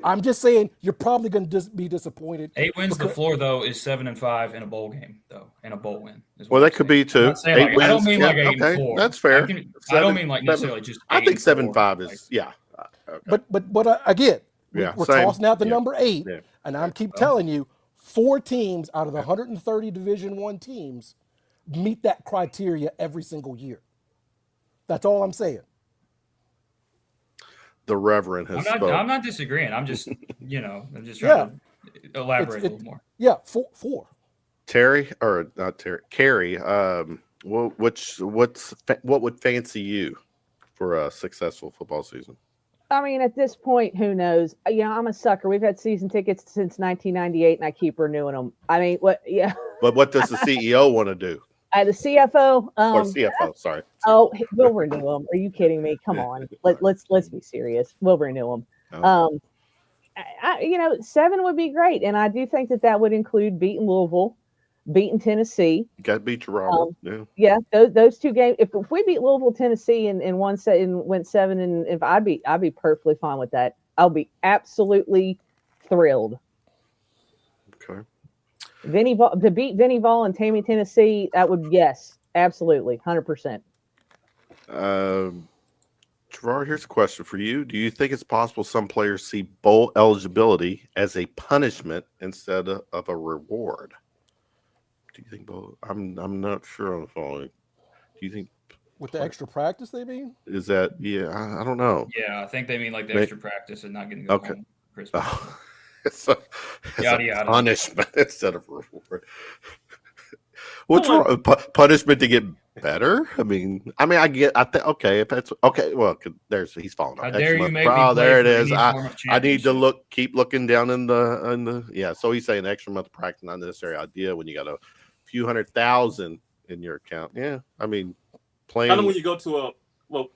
I'm just saying you're probably going to be disappointed. 8 wins the floor, though, is 7-5 in a bowl game, though, in a bowl win. Well, that could be too. I don't mean like 8-4. That's fair. I don't mean like necessarily just 8. I think 7-5 is Okay. But again, we're tossing out the number 8, Yeah. and I keep telling you, 4 teams out of the 130 Division I teams meet that criteria every single year. That's all I'm saying. The Reverend has spoken. I'm not disagreeing. I'm just, I'm just trying to elaborate a little more. Yeah, 4. Terry, or not Terry, Carrie, what would fancy you for a successful football season? I mean, at this point, who knows? I'm a sucker. We've had season tickets since 1998, and I keep renewing them. I mean, what? Yeah. But what does the CEO want to do? The CFO. Or CFO, sorry. Oh, we'll renew them. Are you kidding me? Come on. Let's be serious. We'll renew them. Oh. 7 would be great, and I do think that would include beating Louisville, beating Tennessee. You got to beat Trevard. Yeah, those 2 games. If we beat Louisville, Tennessee, and went 7, and if I'd be perfectly fine with that. I'll be absolutely thrilled. Okay. To beat Vinny Vol and Tammy, Tennessee, that would, yes, absolutely, 100%. Trevard, here's a question for you. Do you think it's possible some players see bowl eligibility as a punishment instead of a reward? Do you think bowl? I'm not sure on the following. Do you think with the extra practice they mean? Is that I don't know. Yeah, I think they mean like the extra practice and not getting to go home for Christmas. Oh. It's a punishment instead of reward. What's wrong? Punishment to get better? I think okay. If that's okay, well, he's falling off. How dare you make me there it is. I need to keep looking down in the. So he's saying extra month of practice, not necessary idea when you got a few 100,000 in your account. Yeah, I mean, playing. I know when you go to go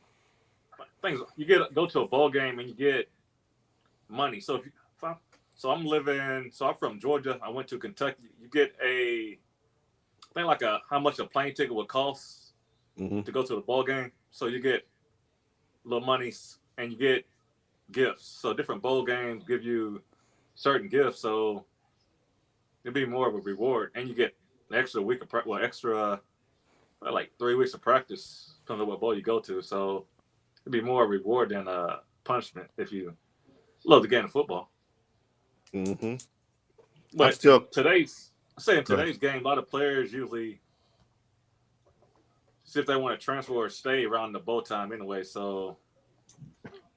to a bowl game and you get money. So I'm from Georgia. I went to Kentucky. You get how much a plane ticket would cost to go to the ball game. So you get little money and you get gifts. So different bowl games give you certain gifts. So it'd be more of a reward, and you get an extra week of like 3 weeks of practice, depending on what bowl you go to. So it'd be more a reward than a punishment if you love the game of football. Mm-hmm. But today's game, a lot of players usually see if they want to transfer or stay around the bowl time anyway. So,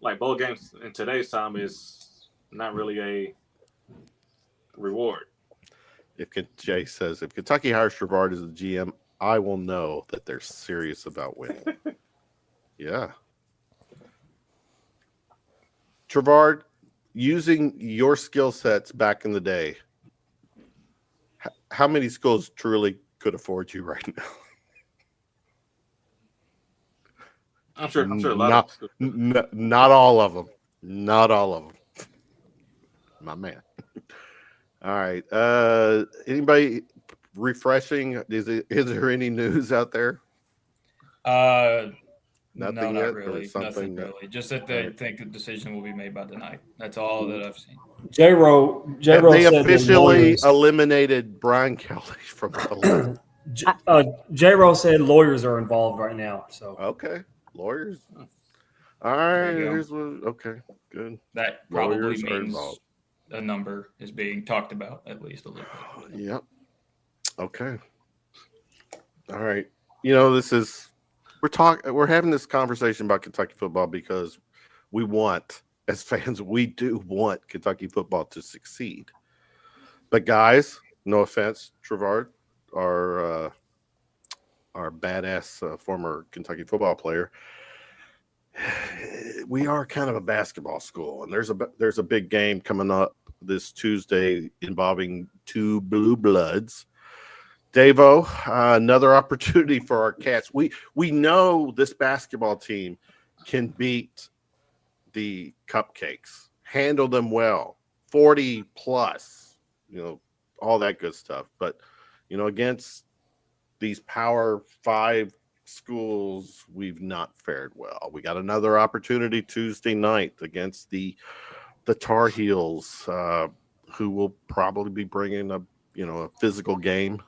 like bowl games in today's time is not really a reward. Jay says, if Kentucky hires Trevard as the GM, I will know that they're serious about winning. Yeah. Trevard, using your skill sets back in the day, how many schools truly could afford you right now? I'm sure a lot of not all of them. Not all of them. My man. All right. Anybody refreshing? Is there any news out there? Nothing no, yet, not really. Nothing that, really. Just that they think the decision will be made by tonight. That's all that I've seen. J-Ro they said officially eliminated Brian Kelly from the list. J-Ro said lawyers are involved right now. So okay, lawyers. All right, There you okay, good. That probably Lawyers are means involved. a number is being talked about at least a little bit. Yep. Okay. All right. You know, we're having this conversation about Kentucky football because we want, as fans, we do want Kentucky football to succeed. But guys, no offense, Trevard, our badass former Kentucky football player, we are kind of a basketball school, and there's a big game coming up this Tuesday involving two blue bloods. Davo, another opportunity for our Cats. We know this basketball team can beat the Cupcakes, handle them well, 40 plus, all that good stuff. But, against these Power 5 schools, we've not fared well. We got another opportunity Tuesday night against the Tar Heels, who will probably be bringing a physical game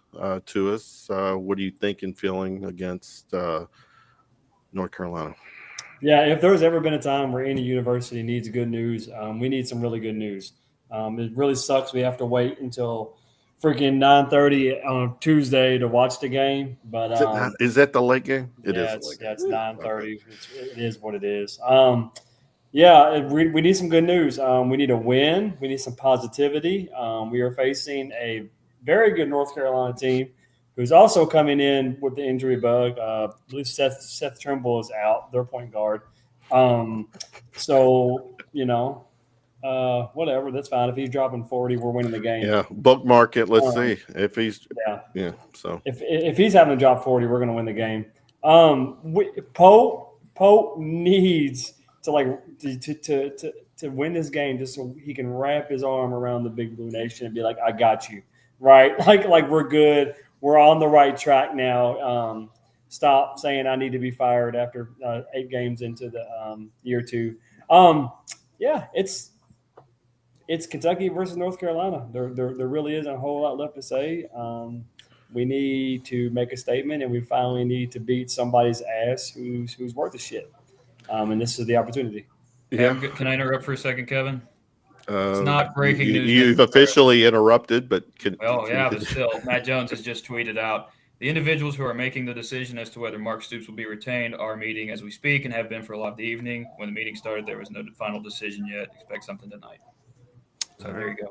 to us. What are you thinking, feeling against North Carolina? Yeah, if there's ever been a time where any university needs good news, we need some really good news. It really sucks we have to wait until freaking 9:30 on Tuesday to watch the game. But is that the late game? It is. It's 9:30. It is what it is. We need some good news. We need a win. We need some positivity. We are facing a very good North Carolina team who's also coming in with the injury bug. I believe Seth Trimble is out, their point guard. Whatever, that's fine. If he's dropping 40, we're winning the game. Yeah, bookmark it. Let's see if he's. Yeah. So if he's having to drop 40, we're going to win the game. Pope needs to win this game just so he can wrap his arm around the Big Blue Nation and be like, I got you, right? Like we're good. We're on the right track now. Stop saying I need to be fired after 8 games into the year 2. It's Kentucky versus North Carolina. There really isn't a whole lot left to say. We need to make a statement, and we finally need to beat somebody's ass who's worth a shit. And this is the opportunity. Yeah. Can I interrupt for a second, Kevin? It's not breaking news. You've officially interrupted, but but still, Matt Jones has just tweeted out, the individuals who are making the decision as to whether Mark Stoops will be retained are meeting as we speak and have been for a lot of the evening. When the meeting started, there was no final decision yet. Expect something tonight. So there you go.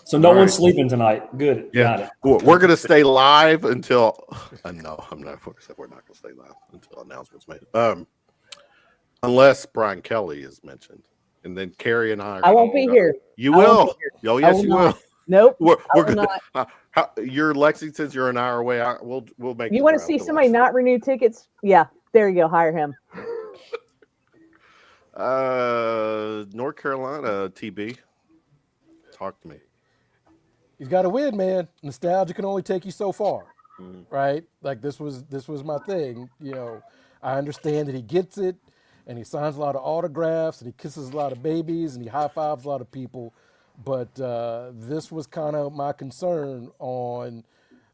So no one's sleeping tonight. Good. Yeah. Got it. We're going to stay live until no, I'm not. We're not going to stay live until announcements made. Unless Brian Kelly is mentioned, and then Carrie and I won't be here. You will. Oh, yes, you will. Nope. We're going to. You're Lexington's. You're an hour away. We'll make. You want to see somebody not renew tickets? Yeah, there you go. Hire him. North Carolina, TB. Talk to me. He's got to win, man. Nostalgia can only take you so far, right? Like this was my thing. I understand that he gets it, and he signs a lot of autographs, and he kisses a lot of babies, and he high fives a lot of people. But this was kind of my concern on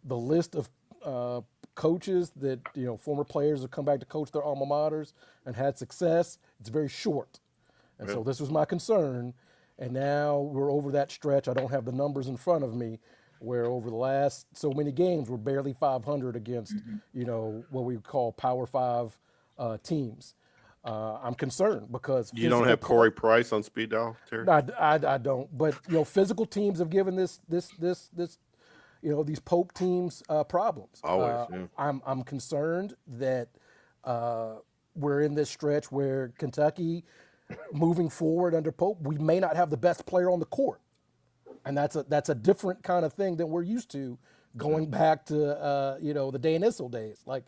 the list of coaches that former players have come back to coach their alma maters and had success. It's very short, and so this was my concern. And now we're over that stretch. I don't have the numbers in front of me, where over the last so many games we're barely 500 against what we call Power 5 teams. I'm concerned because You don't have Corey Price on speed dial, Terry? I don't. But physical teams have given this these Pope teams problems. Always. Yeah. I'm concerned that we're in this stretch where Kentucky, moving forward under Pope, we may not have the best player on the court, and that's a different kind of thing than we're used to going back to the Dan Issel days. Like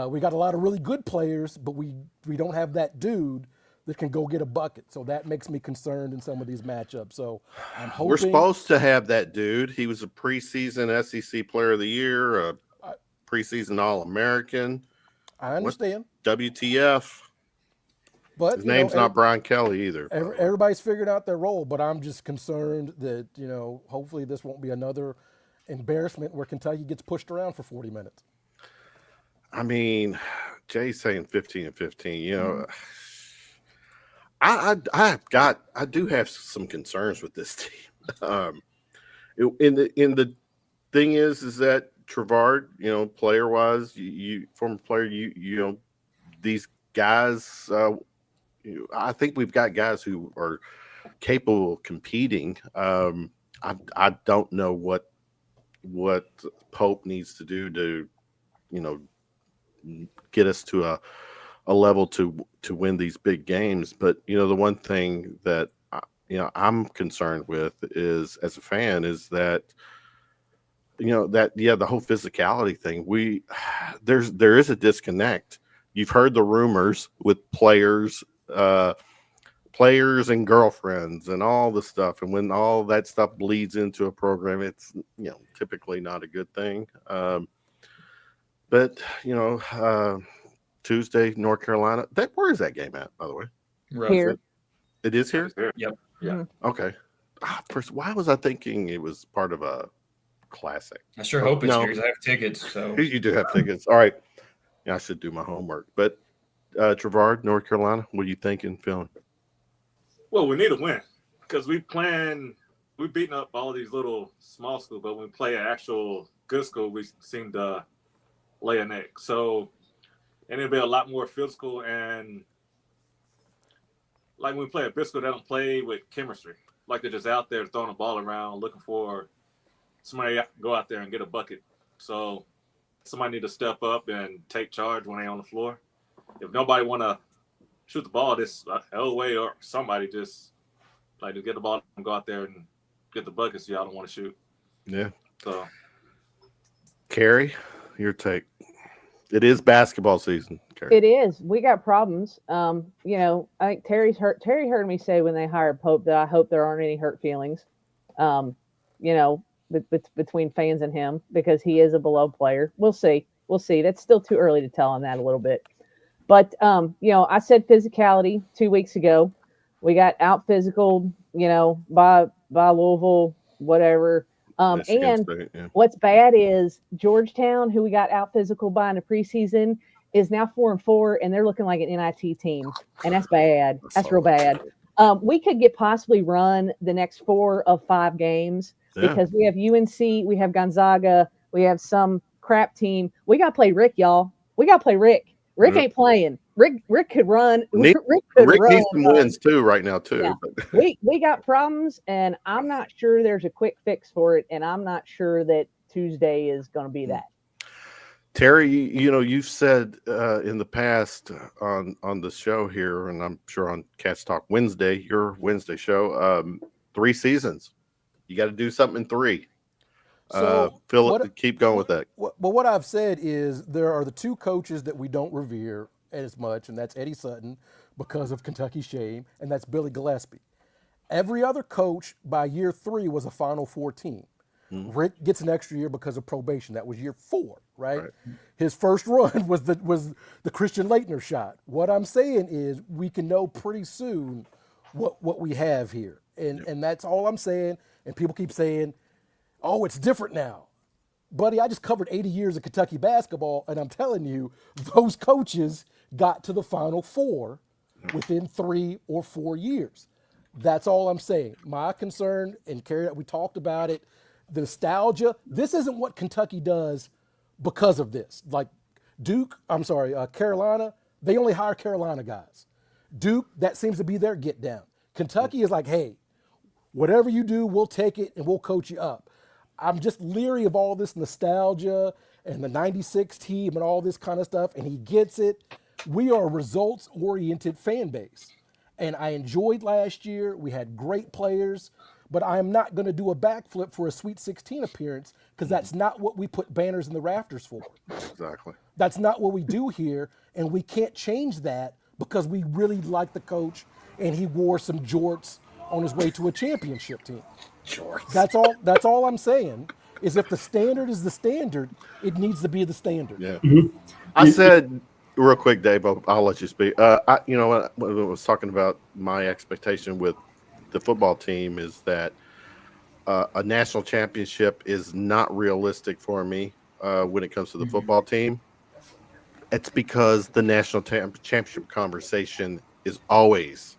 we got a lot of really good players, but we don't have that dude that can go get a bucket. So that makes me concerned in some of these matchups. So I'm hoping we're supposed to have that dude. He was a preseason SEC Player of the Year, a preseason All-American. I understand. WTF? But his name's not Brian Kelly either. Everybody's figured out their role, but I'm just concerned that hopefully this won't be another embarrassment where Kentucky gets pushed around for 40 minutes. I mean, Jay's saying 15 and 15. I do have some concerns with this team. In the thing is that Trevard, player wise, you former player, these guys. I think we've got guys who are capable of competing. I don't know what Pope needs to do to, get us to a level to win these big games. But the one thing that I'm concerned with is, as a fan, is that the whole physicality thing. There is a disconnect. You've heard the rumors with players and girlfriends and all the stuff, and when all that stuff bleeds into a program, it's typically not a good thing. But Tuesday, North Carolina. Where is that game at, by the way? Here. It is here? Yep. Yeah. Okay. First, why was I thinking it was part of a classic? I sure hope it's No. here because I have tickets. So You do have tickets. All right. Yeah, I should do my homework. But Trevard, North Carolina, what are you thinking, feeling? Well, we need a win because we've beaten up all these little small schools, but when we play an actual good school, we seem to lay an egg. So, and it'll be a lot more physical, and like when we play a big school, they don't play with chemistry. Like they're just out there throwing a ball around, looking for somebody to go out there and get a bucket. So somebody need to step up and take charge when they're on the floor. If nobody want to shoot the ball, this Elway or somebody just get the ball and go out there and get the buckets y'all don't want to shoot. Yeah. So, Carrie, your take. It is basketball season, Carrie. It is. We got problems. I think Terry heard me say when they hired Pope that I hope there aren't any hurt feelings, between fans and him, because he is a beloved player. We'll see. That's still too early to tell on that a little bit. But, I said physicality 2 weeks ago. We got out physical, by Louisville, whatever. Michigan And State, yeah. what's bad is Georgetown, who we got out physical by in the preseason, is now 4-4, and they're looking like an NIT team, and that's bad. That's real bad. We could possibly run the next 4 of 5 games because we have UNC, we have Gonzaga, we have some crap team. We got to play Rick, y'all. We got to play Rick. Rick ain't playing. Rick could run. Rick needs some wins too right now too. Yeah. We got problems, and I'm not sure there's a quick fix for it, and I'm not sure that Tuesday is going to be that. Terry, you've said in the past on the show here, and I'm sure on Cats Talk Wednesday, your Wednesday show, 3 seasons. You got to do something in 3. So keep going with that. What I've said is there are the 2 coaches that we don't revere as much, and that's Eddie Sutton because of Kentucky shame, and that's Billy Gillespie. Every other coach by year 3 was a Final Four team. Rick gets an extra year because of probation. That was year 4, right? His first run was the Christian Laettner shot. What I'm saying is we can know pretty soon what we have here, and that's all I'm saying. And people keep saying, "Oh, it's different now." Buddy, I just covered 80 years of Kentucky basketball, and I'm telling you, those coaches got to the Final Four within 3 or 4 years. That's all I'm saying. My concern, and Carrie, we talked about it, the nostalgia. This isn't what Kentucky does because of this. Like Carolina, they only hire Carolina guys. Duke, that seems to be their get down. Kentucky is like, hey, whatever you do, we'll take it and we'll coach you up. I'm just leery of all this nostalgia and the 96 team and all this kind of stuff, and he gets it. We are a results-oriented fan base. And I enjoyed last year. We had great players, but I am not going to do a backflip for a Sweet 16 appearance because that's not what we put banners in the rafters for. Exactly. That's not what we do here, and we can't change that because we really like the coach and he wore some jorts on his way to a championship team. Jorts. That's all I'm saying is if the standard is the standard, it needs to be the standard. Yeah. I said real quick, Dave, I'll let you speak. When I was talking about my expectation with the football team is that a national championship is not realistic for me when it comes to the football team. It's because the national championship conversation is always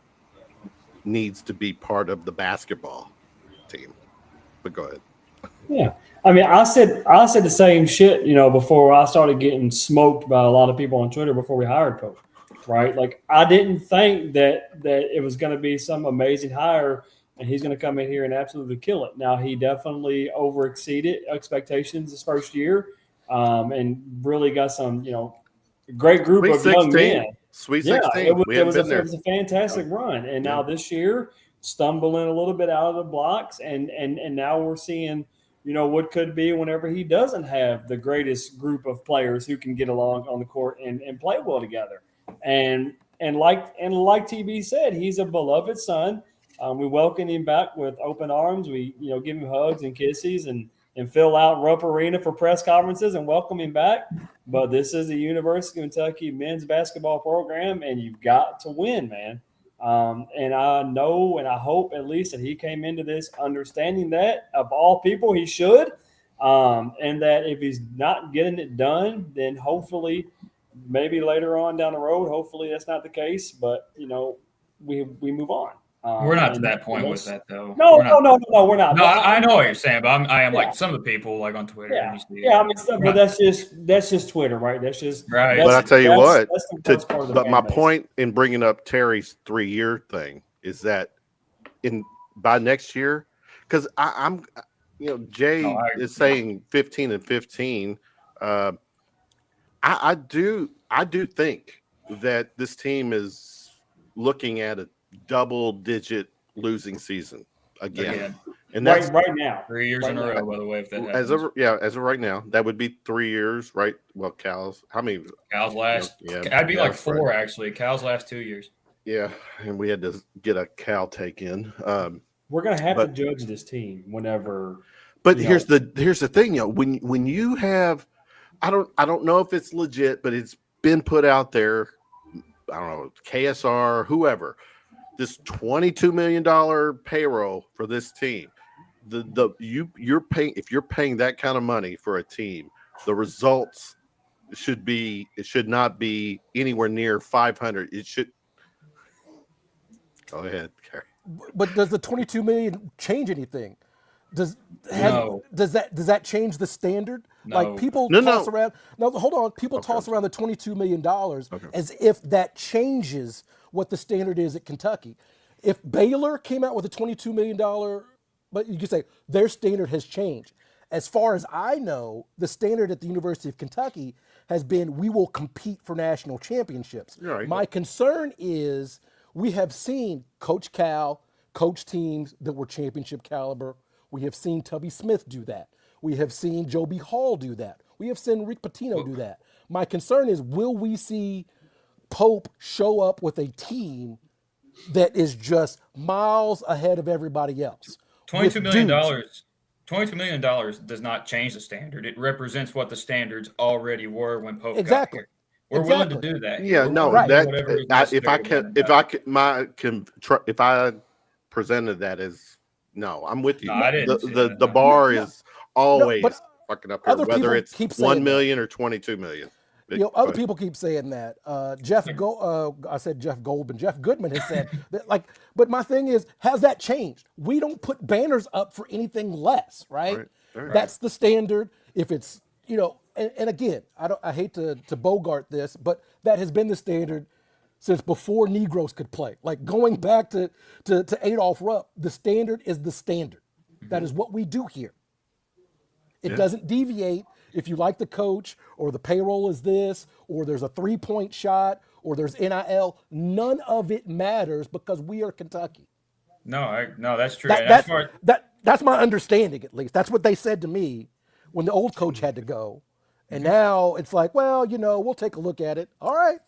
needs to be part of the basketball team. But go ahead. Yeah. I mean, I said the same shit, before I started getting smoked by a lot of people on Twitter before we hired Coach, right? Like, I didn't think that it was going to be some amazing hire and he's going to come in here and absolutely kill it. Now, he definitely overexceeded expectations this first year and really got some, great group Sweet of young 16. men. Sweet Yeah, 16. it was there. a fantastic run. And now this year, stumbling a little bit out of the blocks, and now we're seeing, what could be whenever he doesn't have the greatest group of players who can get along on the court and play well together. And like TB said, he's a beloved son. We welcome him back with open arms. We give him hugs and kisses and fill out Rupp Arena for press conferences and welcome him back. But this is the University of Kentucky men's basketball program, and you've got to win, man. And I know and I hope at least that he came into this understanding that of all people he should, and that if he's not getting it done, then hopefully maybe later on down the road, hopefully that's not the case, but we move on. We're not to that point with that, though. No, we're not. No, I know what you're saying, but I am Yeah. like some of the people like on Twitter. Yeah, you see yeah. I mean, but that's just Twitter, right? That's just Right. But I tell you what, that's the worst part of the but fan my base. point in bringing up Terry's 3-year thing is that by next year, because I'm Jay No, I is saying 15 and 15. I do think that this team is looking at a double-digit losing season again. And that's right now. 3 years in a row, by the way. If that as happens. of right now, that would be 3 years, right? Well, Cal's how many? Cal's last, Yeah, I'd be like Cal's 4 right. actually. Cal's last 2 years. Yeah, and we had to get a Cal take in. We're gonna have But- to judge this team whenever. But You here's the thing, when you have, I don't know if it's legit, but it's been put out there. I don't know, KSR, whoever, this $22 million payroll for this team. You're paying, if you're paying that kind of money for a team, the results should not be anywhere near 500. It should. Go ahead, Carrie. But does the 22 million change anything? No. Does that change the standard? No. Like people No. toss around. No, hold on. People Okay. toss around the $22 million Okay. as if that changes what the standard is at Kentucky. If Baylor came out with a $22 million, but you could say their standard has changed. As far as I know, the standard at the University of Kentucky has been we will compete for national championships. You're right. My concern is we have seen Coach Cal coach teams that were championship caliber. We have seen Tubby Smith do that. We have seen Joby Hall do that. We have seen Rick Pitino do that. My concern is, will we see Pope show up with a team that is just miles ahead of everybody else? $22 million. Dudes. $22 million does not change the standard. It represents what the standards already were when Pope Exactly. got here. We're willing Exactly. to do that. Yeah, We're no, willing to do Right. whatever is if I presented that as no, I'm with you. No, I didn't say The that. bar No. is always but fucking up here, other whether people it's keep saying 1 that. million or 22 million. Other people keep saying that. I said Jeff Goldman. Jeff Goodman has said that. But my thing is, has that changed? We don't put banners up for anything less, right? Right. That's the standard. If it's and again, I hate to bogart this, but that has been the standard since before Negroes could play. Like going back to Adolph Rupp, the standard is the standard. That is what we do here. It doesn't deviate if you like the coach or the payroll is this or there's a 3-point shot or there's NIL. None of it matters because we are Kentucky. No, that's true. That's my understanding, at least. That's what they said to me when the old coach had to go. And now it's like, well, we'll take a look at it. All right.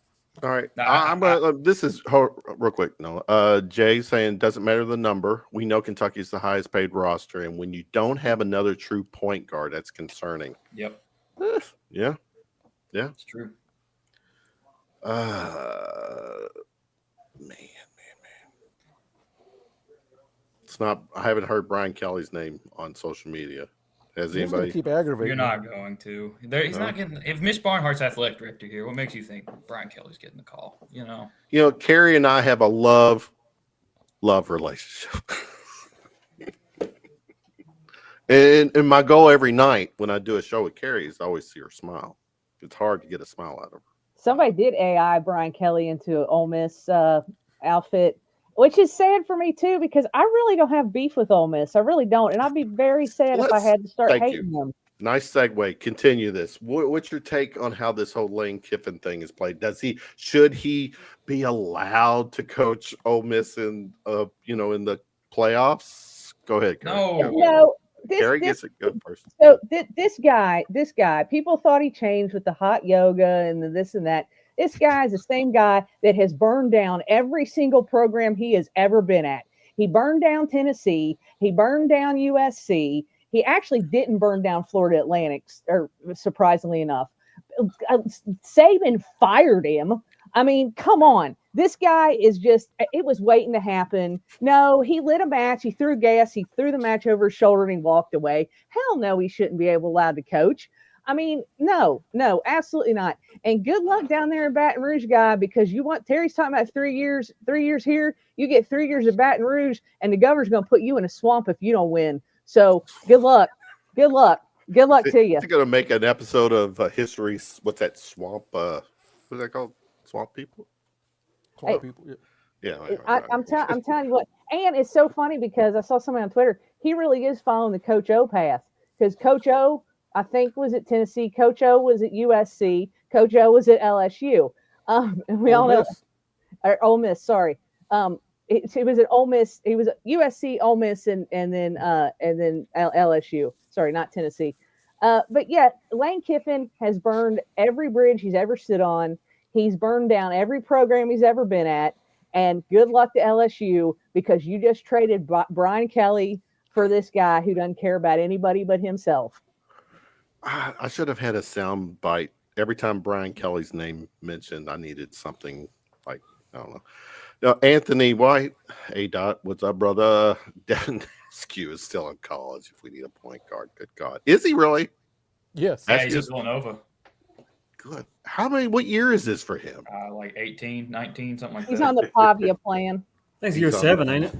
This is real quick. No, Jay saying doesn't matter the number. We know Kentucky's the highest paid roster, and when you don't have another true point guard, that's concerning. Yep. Yeah. It's true. Man. It's not. I haven't heard Brian Kelly's name on social media. Has He's gonna anybody? keep aggravating. You're not going to. He's not getting. If Mitch Barnhart's athletic director here, what makes you think Brian Kelly's getting the call? Carrie and I have a love relationship. and my goal every night when I do a show with Carrie is to always see her smile. It's hard to get a smile out of her. Somebody did AI Brian Kelly into an Ole Miss outfit, which is sad for me too, because I really don't have beef with Ole Miss. I really don't, and I'd be very sad if I had to start hating them. Nice segue. Continue this. What's your take on how this whole Lane Kiffin thing is played? Should he be allowed to coach Ole Miss in the playoffs? Go ahead, Carrie. No. Carrie gets it good first. So this guy, people thought he changed with the hot yoga and the this and that. This guy is the same guy that has burned down every single program he has ever been at. He burned down Tennessee. He burned down USC. He actually didn't burn down Florida Atlantic, or surprisingly enough. Saban fired him. I mean, come on. This guy is it was waiting to happen. No, he lit a match. He threw gas. He threw the match over his shoulder and he walked away. Hell no, he shouldn't be allowed to coach. I mean, no, absolutely not. And good luck down there in Baton Rouge, guy, because Terry's talking about 3 years here. You get 3 years of Baton Rouge and the governor's going to put you in a swamp if you don't win. So good luck. Good luck to you. You're going to make an episode of history. What's that swamp? What's that called? Swamp people? Swamp people, yeah. I'm telling you what. And it's so funny because I saw somebody on Twitter. He really is following the Coach O path, because Coach O, I think, was at Tennessee. Coach O was at USC. Coach O was at LSU. And we all know, or Ole Miss. Sorry. He was at Ole Miss. He was at USC, Ole Miss, and then LSU. Sorry, not Tennessee. But yeah, Lane Kiffin has burned every bridge he's ever stood on. He's burned down every program he's ever been at. And good luck to LSU, because you just traded Brian Kelly for this guy who doesn't care about anybody but himself. I should have had a sound bite. Every time Brian Kelly's name mentioned, I needed something like, I don't know. Now, Anthony White, what's up, brother? Devin Askew is still in college if we need a point guard. Good God. Is he really? Yes. Yeah, he's at Villanova. Good. What year is this for him? Like 18, 19, something like that. He's on the Pavia plan. I think it's year 7, ain't it?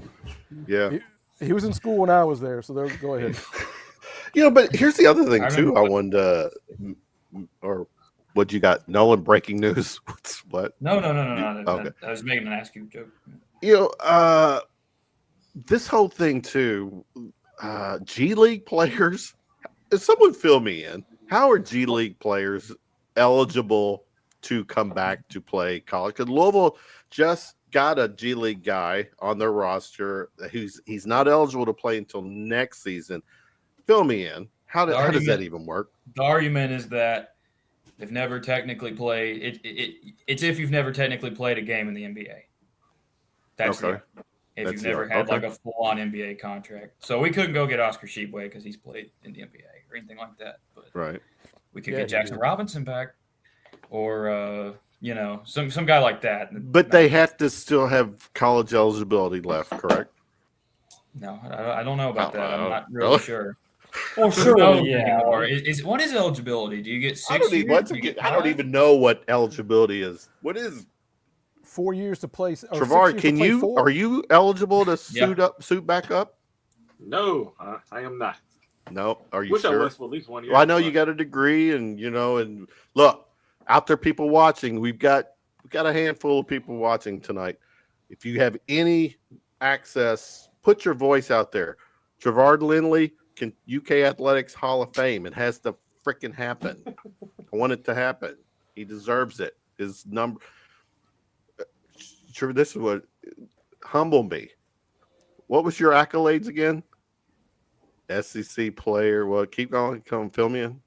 Yeah. He was in school when I was there, so go ahead. But here's the other thing, too. I wanted to, or what you got? Nolan breaking news? What? No. Okay. I was making an Askew joke. This whole thing, too, G League players, if someone fill me in, how are G League players eligible to come back to play college? Because Louisville just got a G League guy on their roster he's not eligible to play until next season. Fill me in. How does that even work? The argument is that they've never technically played. It's if you've never technically played a game in the NBA. That's okay. If you've never had like a full-on NBA contract. So we couldn't go get Oscar Sheepway because he's played in the NBA or anything like that. But right. We could get Jackson Robinson back, or some guy like that. But they have to still have college eligibility left, correct? No, I don't know about that. I'm not really sure. Well, Who surely, knows yeah. anymore? What is eligibility? Do you get 6 I don't years? even, Do you get I don't 5? even know what eligibility is. What is 4 years to play, or 6 Trevard? years Can to play you 4. are you eligible to Yeah. suit back up? No, I am not. No. Are you Wish I sure? was for at least 1 year. Well, I know you but got a degree, and and look out there, people watching. We've got a handful of people watching tonight. If you have any access, put your voice out there. Trevard Lindley, UK Athletics Hall of Fame. It has to freaking happen. I want it to happen. He deserves it. His number. Sure, this is what humble me. What was your accolades again? SEC player. Well, keep going. Come fill me in.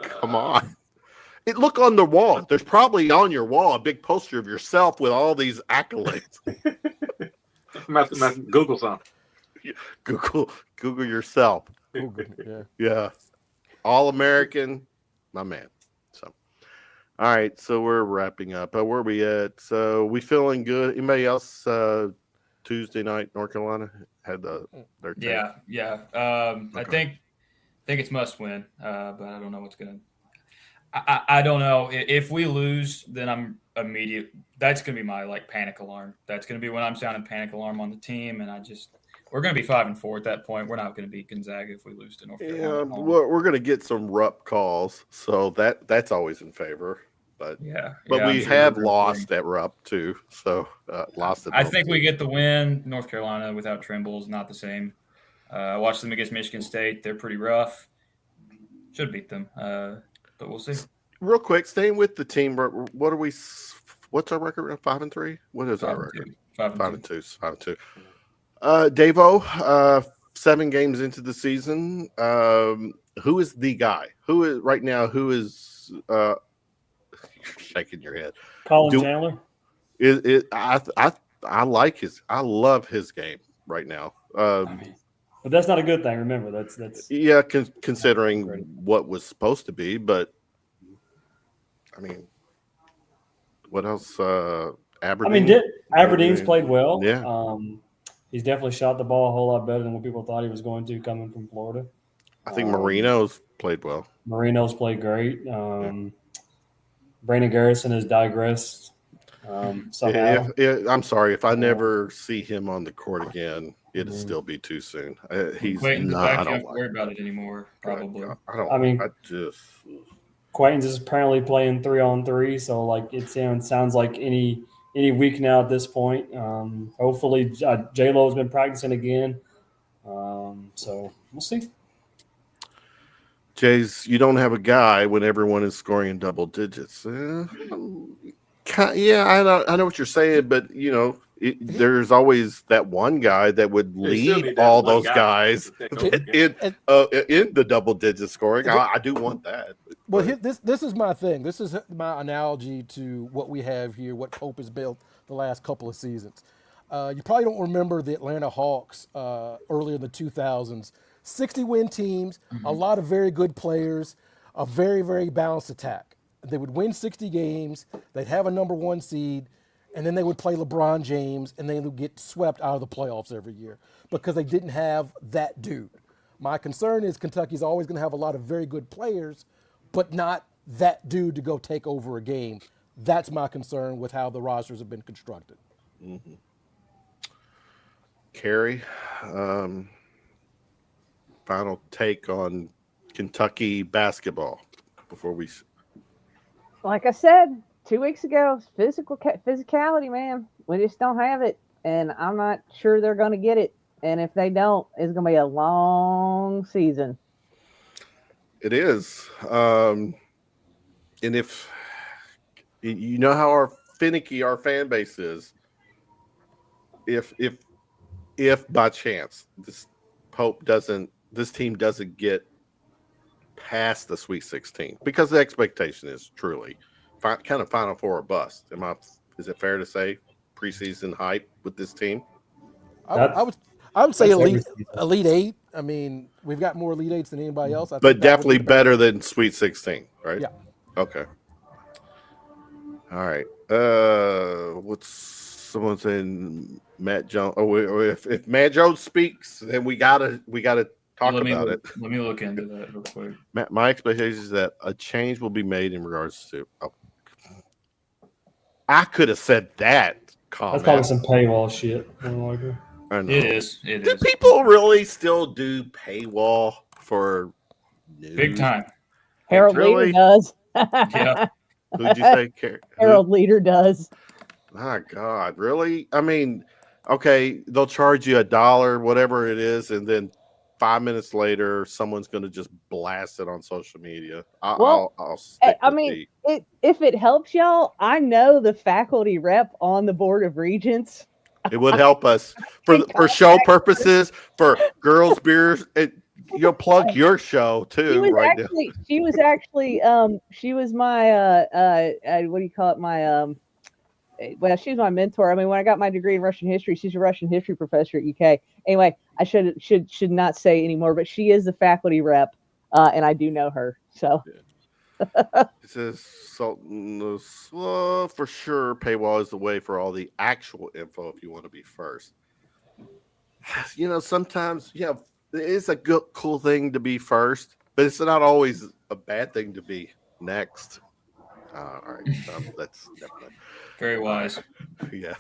Come on. Look on the wall. There's probably on your wall a big poster of yourself with all these accolades. I'm have to Google something. Google yourself. Yeah. Yeah. All American, my man. So, all right. So we're wrapping up. Where are we at? So we feeling good. Anybody else? Tuesday night, North Carolina had their take. Yeah. I think it's must win, but I don't know what's gonna. I don't know if we lose, then I'm immediate. That's gonna be my panic alarm. That's gonna be when I'm sounding panic alarm on the team, and we're gonna be 5-4 at that point. We're not gonna beat Gonzaga if we lose to North Carolina. Yeah, we're gonna get some RUP calls, so that's always in favor. But we have lost at RUP too, so lost at. I think we get the win. North Carolina without Trimble is not the same. I watched them against Michigan State. They're pretty rough. Should beat them, but we'll see. Real quick, staying with the team. What are we? What's our record? 5-3. What is our record? 5-2. 5-2. Davo, 7 games into the season. Who is the guy? Who is right now? Who is? Shaking your head. Colin Chandler. I like his. I love his game right now. But that's not a good thing. Remember, that's yeah. Considering what was supposed to be, but I mean, what else? Aberdeen. Aberdeen's played well. Yeah. He's definitely shot the ball a whole lot better than what people thought he was going to coming from Florida. I think Marino's played well. Marino's played great. Brandon Garrison has digressed somehow. I'm sorry if I never see him on the court again. It'll still be too soon. He's not. I don't worry about it anymore. Probably. Quaintance is apparently playing 3-on-3, so it sounds like any week now at this point. Hopefully, J-Lo has been practicing again. So we'll see. Jays, you don't have a guy when everyone is scoring in double digits. I know what you're saying, but there's always that one guy that would lead all those guys in the double digit scoring. I do want that. Well, this is my thing. This is my analogy to what we have here, what Pope has built the last couple of seasons. You probably don't remember the Atlanta Hawks early in the 2000s. 60-win teams, a lot of very good players, a very, very balanced attack. They would win 60 games. They'd have a number 1 seed, and then they would play LeBron James, and they would get swept out of the playoffs every year because they didn't have that dude. My concern is Kentucky's always going to have a lot of very good players, but not that dude to go take over a game. That's my concern with how the rosters have been constructed. Mm-hmm. Carrie, final take on Kentucky basketball before we. Like I said 2 weeks ago, physicality, man. We just don't have it, and I'm not sure they're going to get it. And if they don't, it's going to be a long season. It is, and if you know how finicky our fan base is, if by chance this team doesn't get past the Sweet 16, because the expectation is truly kind of Final Four or bust. Is it fair to say preseason hype with this team? I would say elite 8. I mean, we've got more elite 8s than anybody else. But definitely better than Sweet 16, right? Yeah. Okay. All right. someone saying Matt Jones. Or if Matt Jones speaks, then we gotta talk about it. Let me look into that real quick. My expectation is that a change will be made in regards to. I could have said that comment. That's probably some paywall shit. I know. It is. It Do is. people really still do paywall for news? Big time. Harold Really? Leader does. Yeah. Who'd you say? Harold Leader does. My God, really? I mean, okay, they'll charge you $1, whatever it is, and then 5 minutes later, someone's going to just blast it on social media. I'll stick I with mean, if it helps y'all, I know the faculty rep on the Board of Regents. it would help us for show purposes, for girls' beers. You'll plug your show too, She was right actually, she was my what do you call it? My well, she's my mentor. I mean, when I got my degree in Russian history, she's a Russian history professor at UK. Anyway, I should not say anymore, but she is the faculty rep, and I do know her. So It says Sultan for sure. Paywall is the way for all the actual info if you want to be first. Sometimes it's a good, cool thing to be first, but it's not always a bad thing to be next. All right, that's definitely Very wise. yeah.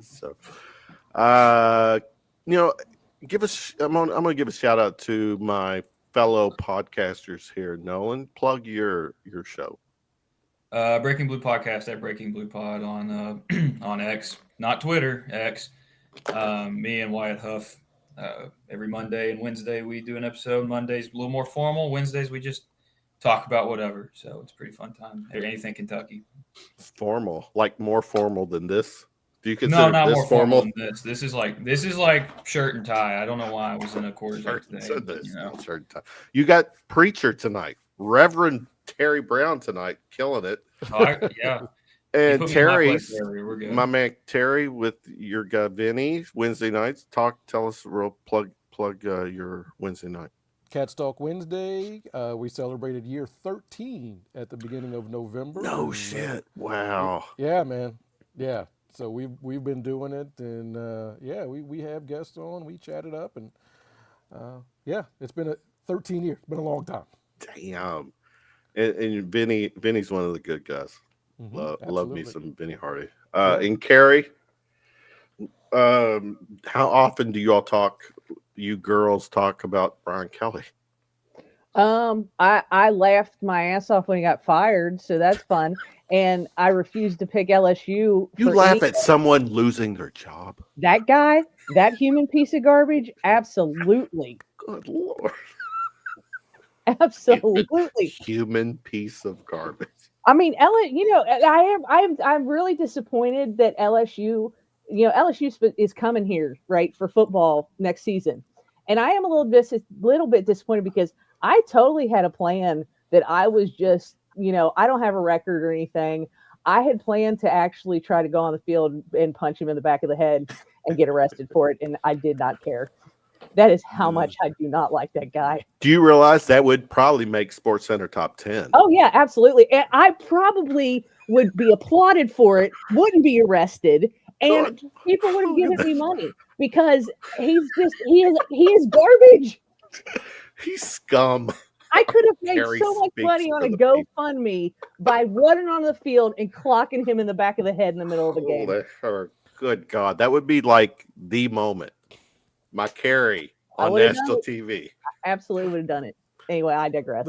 So, give us. I'm gonna give a shout out to my fellow podcasters here. Nolan, plug your show. Breaking Blue Podcast at Breaking Blue Pod on on X, not Twitter, X. Me and Wyatt Huff. Every Monday and Wednesday we do an episode. Mondays a little more formal. Wednesdays we just talk about whatever. So it's a pretty fun time. Anything Kentucky. Formal, like more formal than this. Do you No, consider not this more formal than this. This is like shirt and tie. I don't know why I was in a quarter today. But, You got preacher tonight, Reverend Terry Brown tonight, killing it. Yeah. And Terry, we're good. my man Terry, with your guy Vinny, Wednesday nights. Tell us plug your Wednesday night. Cat Talk Wednesday. We celebrated year 13 at the beginning of November. No shit! Wow. Yeah, man. Yeah. So we've been doing it, and we have guests on. We chatted up, and it's been 13 years. It's been a long time. Damn. And Vinny's one of the good guys. Mm-hmm. Love me some Vinny Hardy. And Carrie, how often do you girls talk about Brian Kelly? I laughed my ass off when he got fired, so that's fun. And I refused to pick LSU. You laugh at someone losing their job. That guy, that human piece of garbage, absolutely. Good Lord. Absolutely. Human piece of garbage. I mean, I'm really disappointed that LSU is coming here, right, for football next season. And I am a little bit disappointed because I totally had a plan that I was just, I don't have a record or anything. I had planned to actually try to go on the field and punch him in the back of the head and get arrested for it. And I did not care. That is how much I do not like that guy. Do you realize that would probably make SportsCenter top 10? Oh, yeah, absolutely. And I probably would be applauded for it, wouldn't be arrested, and people would have given me money because he is garbage. He's scum. I could have made Carrie so much money on a GoFundMe by running on the field and clocking him in the back of the head in the middle of the game. Good God. That would be like the moment. My Carrie on national TV. I absolutely would have done it. Anyway, I digress.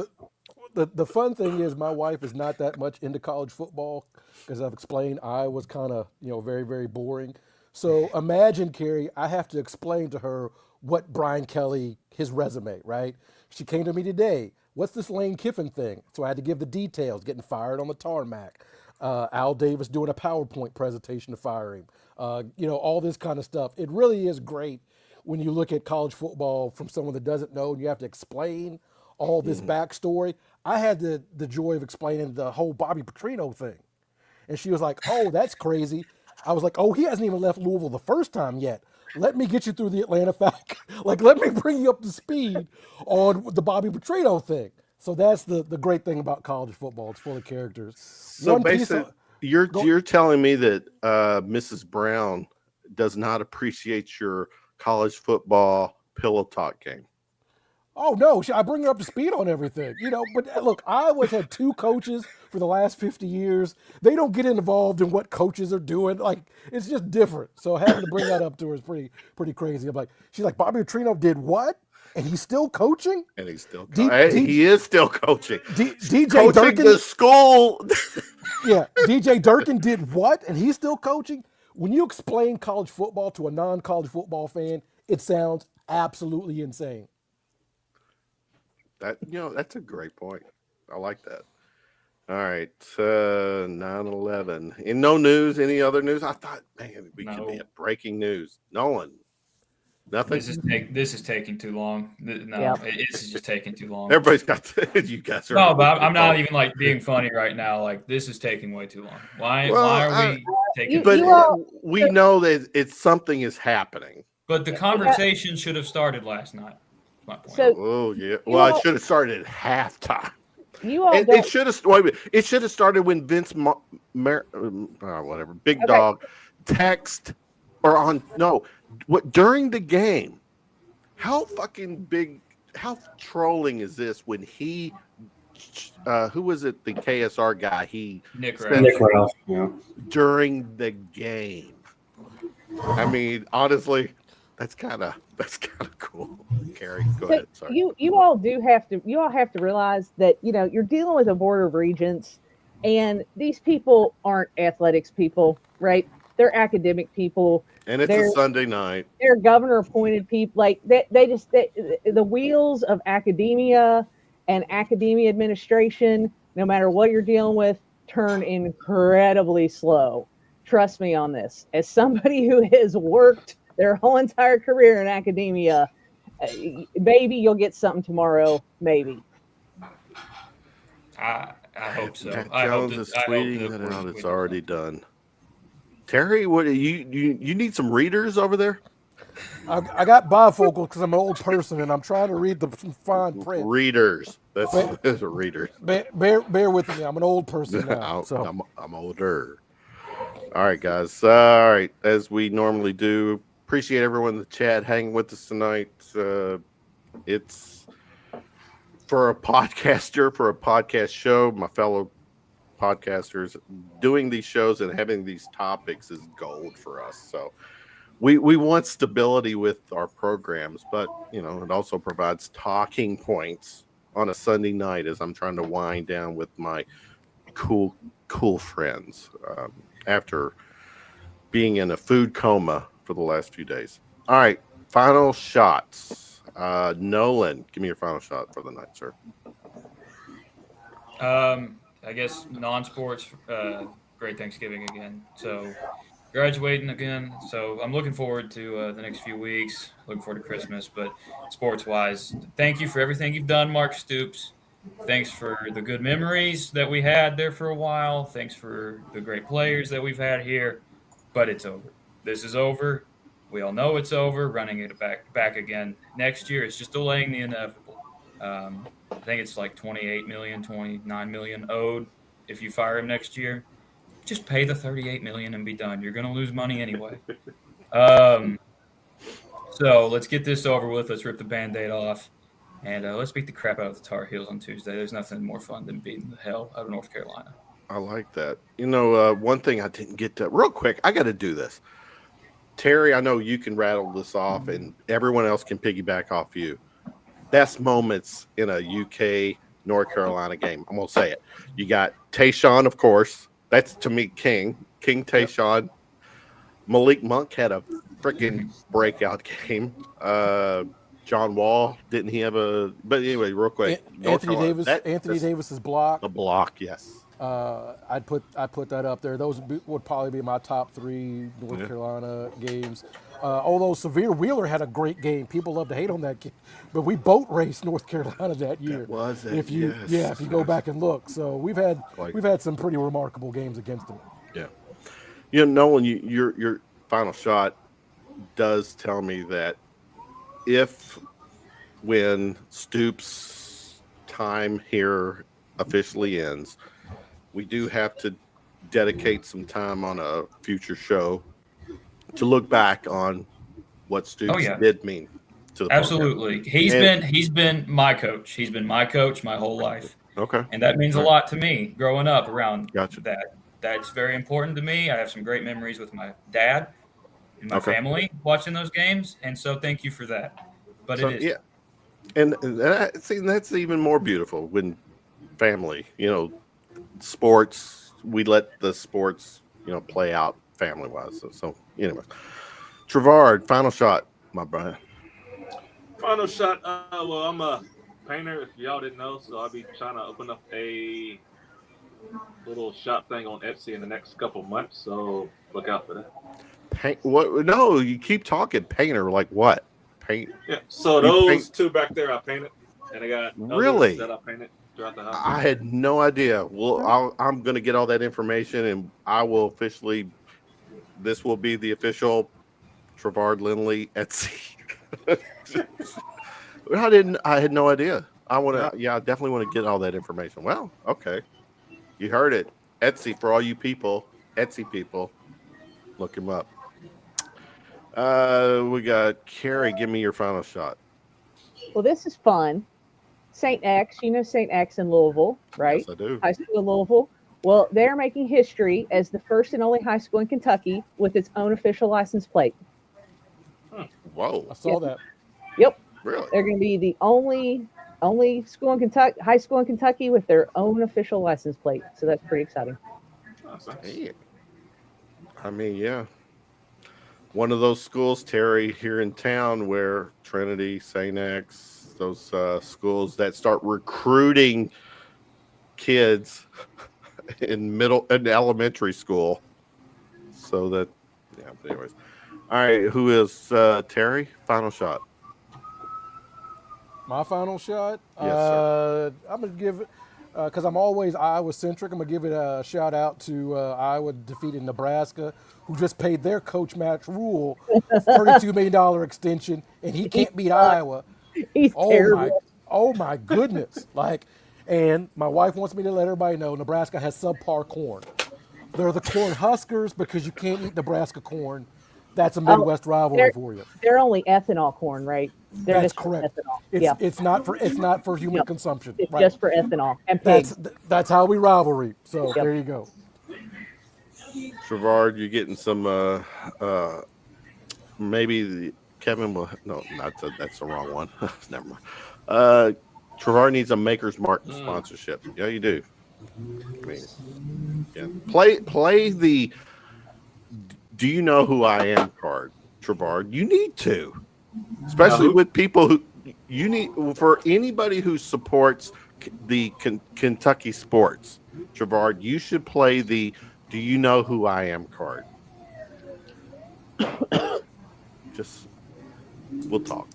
The fun thing is my wife is not that much into college football because I've explained I was kind of, very, very boring. So imagine, Carrie, I have to explain to her what Brian Kelly, his resume, right? She came to me today. What's this Lane Kiffin thing? So I had to give the details, getting fired on the tarmac. Al Davis doing a PowerPoint presentation to fire him. All this kind of stuff. It really is great when you look at college football from someone that doesn't know and you have to explain all this backstory. I had the joy of explaining the whole Bobby Petrino thing. And she was like, oh, that's crazy. I was like, oh, he hasn't even left Louisville the first time yet. Let me get you through the Atlanta fact. Let me bring you up to speed on the Bobby Petrino thing. So that's the great thing about college football. It's full of characters. So You're telling me that Mrs. Brown does not appreciate your college football pillow talk game. Oh no, I bring her up to speed on everything, But look, Iowa's had 2 coaches for the last 50 years. They don't get involved in what coaches are doing. Like it's just different. So having to bring that up to her is pretty crazy. I'm like, she's like, Bobby Petrino did what? And he's still coaching? And he's still he is still coaching. DJ coaching Durkin, the school. Yeah, DJ Durkin did what? And he's still coaching? When you explain college football to a non-college football fan, it sounds absolutely insane. That's a great point. I like that. All right, 9/11. In no news, any other news? I thought, man, we could be at breaking news. Nolan, nothing. This is taking too long. No, this is just taking too long. Everybody's got you guys are. No, but I'm not even like being funny right now. Like this is taking way too long. Why are we taking? But we know that something is happening. But the conversation should have started last night. That's my point. Oh yeah. Well, it should have started at halftime. It should have. It should have started when Vince, whatever, Big Dog, text or during the game. How trolling is this when he? Who was it? The KSR guy. Nick Ralph. Yeah. During the game. I mean, honestly, that's kind of cool. Carrie, go ahead. Sorry. You all have to realize that you're dealing with a board of regents, and these people aren't athletics people, right? They're academic people, and it's a Sunday night. They're governor appointed people. Like the wheels of academia and academia administration, no matter what you're dealing with, turn incredibly slow. Trust me on this. As somebody who has worked their whole entire career in academia, maybe you'll get something tomorrow. Maybe. I hope so. Matt Jones is tweeting that out. It's already done. Terry, what you need some readers over there? I got bifocals because I'm an old person and I'm trying to read the fine print. Readers. That's a reader. Bear with me. I'm an old person now. I'm older. All right, guys. All right, as we normally do. Appreciate everyone in the chat hanging with us tonight. It's for a podcaster, for a podcast show, my fellow podcasters, doing these shows and having these topics is gold for us. So we want stability with our programs, but it also provides talking points on a Sunday night as I'm trying to wind down with my cool friends after being in a food coma for the last few days. All right, final shots. Nolan, give me your final shot for the night, sir. I guess non-sports, great Thanksgiving again. So graduating again. So I'm looking forward to the next few weeks. Looking forward to Christmas. But sports-wise, thank you for everything you've done, Mark Stoops. Thanks for the good memories that we had there for a while. Thanks for the great players that we've had here. But it's over. This is over. We all know it's over. Running it back again next year. It's just delaying the inevitable. I think it's like 28 million, 29 million owed if you fire him next year. Just pay the 38 million and be done. You're going to lose money anyway. So let's get this over with. Let's rip the Band-Aid off. And let's beat the crap out of the Tar Heels on Tuesday. There's nothing more fun than beating the hell out of North Carolina. I like that. One thing I didn't get to real quick. I got to do this. Terry, I know you can rattle this off, and everyone else can piggyback off you. Best moments in a UK North Carolina game. I'm gonna say it. You got Tayshaun, of course. That's to me King Tayshaun. Yep. Malik Monk had a freaking breakout game. John Wall, didn't he have a? But anyway, real quick, Anthony Davis's block. The block, yes. I'd put that up there. Those would probably be my top 3 North Carolina games. Although Severe Wheeler had a great game, people love to hate on that game, but we boat raced North Carolina that year. That was it. If you go back and look, so we've had some pretty remarkable games against them. Yeah, Nolan, your final shot does tell me that when Stoops' time here officially ends, we do have to dedicate some time on a future show to look back on what Stoops did mean to the program. Absolutely. He's been my coach. He's been my coach my whole life. Okay. And that means a lot to me growing up around Gotcha. that. That's very important to me. I have some great memories with my dad and my family watching those games. And so thank you for that. But it is. Yeah. And that's even more beautiful when family, sports, we let the sports, play out family-wise. So anyway. Trevard, final shot, my brother. Final shot. Well, I'm a painter, if y'all didn't know, so I'll be trying to open up a little shop thing on Etsy in the next couple months. So look out for that. Paint? What? No, you keep talking. Painter, like what? Paint? Yeah. So those two back there, I painted, and I got really that I painted throughout the house. I had no idea. Well, I'm going to get all that information, and I will officially. This will be the official Trevard Lindley Etsy. I had no idea. I definitely want to get all that information. Well, okay. You heard it. Etsy for all you people, Etsy people. Look him up. We got Carrie. Give me your final shot. Well, this is fun. St. X, St. X in Louisville, right? Yes, I do. High school in Louisville. Well, they're making history as the first and only high school in Kentucky with its own official license plate. Whoa! I saw that. Yep. Really? They're going to be the only school in Kentucky, high school in Kentucky with their own official license plate. So that's pretty exciting. Hey. I mean, yeah. One of those schools, Terry, here in town, where Trinity, St. X, those schools that start recruiting kids in elementary school. So that, yeah. But anyways, all right. Who is Terry? Final shot. My final shot? Yes, sir. I'm going to give it, because I'm always Iowa-centric, I'm going to give it a shout-out to Iowa defeating Nebraska, who just paid their coach Max Rule a $32 million extension, and he can't beat Iowa. He's terrible. Oh, my goodness. And my wife wants me to let everybody know Nebraska has subpar corn. They're the corn huskers because you can't eat Nebraska corn. That's a Midwest rivalry for you. They're only ethanol corn, right? That's correct. Ethanol. It's not for human consumption. It's just for ethanol and pigs. That's how we rivalry. So there you go. Trevard, you're getting some maybe Kevin will that's the wrong one. Never mind. Trevard needs a Maker's Mark sponsorship. Yeah, you do. I mean, yeah. Play the "Do you know who I am" card, Trevard. You need to, especially with people who you need for anybody who supports the Kentucky sports. Trevard, you should play the "Do you know who I am" card. Just we'll talk.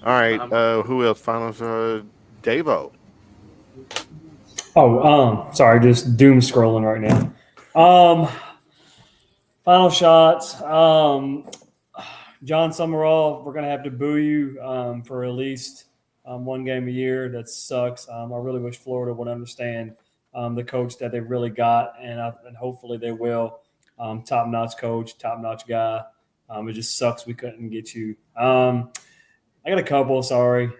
All right. Who else? Final Davo. Sorry, just doom scrolling right now. Final shots. John Summerall, we're gonna have to boo you for at least one game a year. That sucks. I really wish Florida would understand the coach that they really got, and hopefully they will. Top-notch coach, top-notch guy. It just sucks we couldn't get you. I got a couple. Sorry.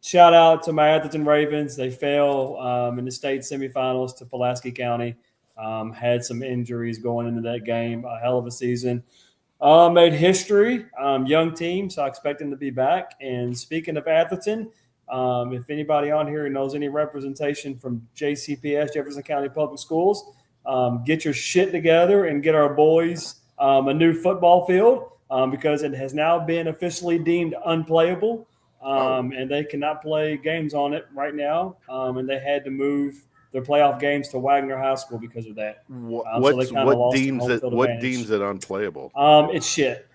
Shout out to my Atherton Ravens. They fell in the state semifinals to Pulaski County. Had some injuries going into that game. A hell of a season. Made history. Young team, so I expect them to be back. And speaking of Atherton, if anybody on here knows any representation from JCPS, Jefferson County Public Schools, get your shit together and get our boys a new football field because it has now been officially deemed unplayable. And they cannot play games on it right now. And they had to move their playoff games to Wagner High School because of that. What deems it unplayable? It's shit.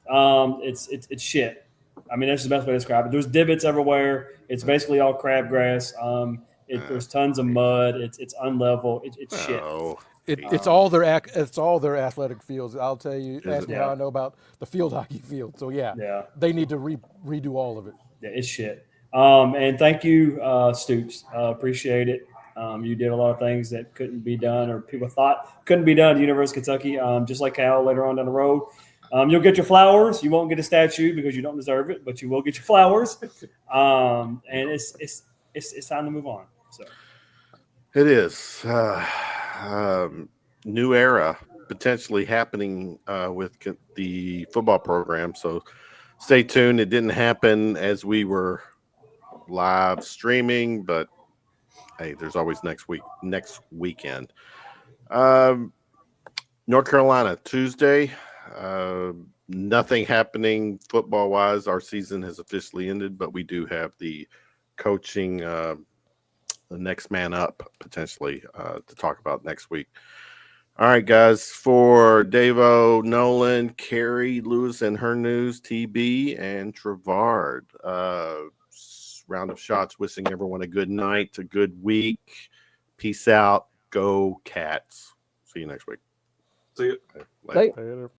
It's shit. I mean, that's the best way to describe it. There's divots everywhere. It's basically all crabgrass. There's tons of mud. It's unlevel. It's shit. It's all their athletic fields. I'll tell you. Ask me how I know about the field hockey field. So they need to redo all of it. Yeah, it's shit. And thank you, Stoops. Appreciate it. You did a lot of things that couldn't be done or people thought couldn't be done at the University of Kentucky, just like Hale later on down the road. You'll get your flowers. You won't get a statue because you don't deserve it, but you will get your flowers. And it's time to move on. So It is. New era potentially happening with the football program. So stay tuned. It didn't happen as we were live streaming, but hey, there's always next weekend. North Carolina, Tuesday. Nothing happening football wise. Our season has officially ended, but we do have the coaching, the next man up potentially to talk about next week. All right, guys, for Davo, Nolan, Carrie, Lewis, and her news, TB, and Trevard. Round of shots, wishing everyone a good night, a good week. Peace out. Go Cats. See you next week. See you. Later. Later.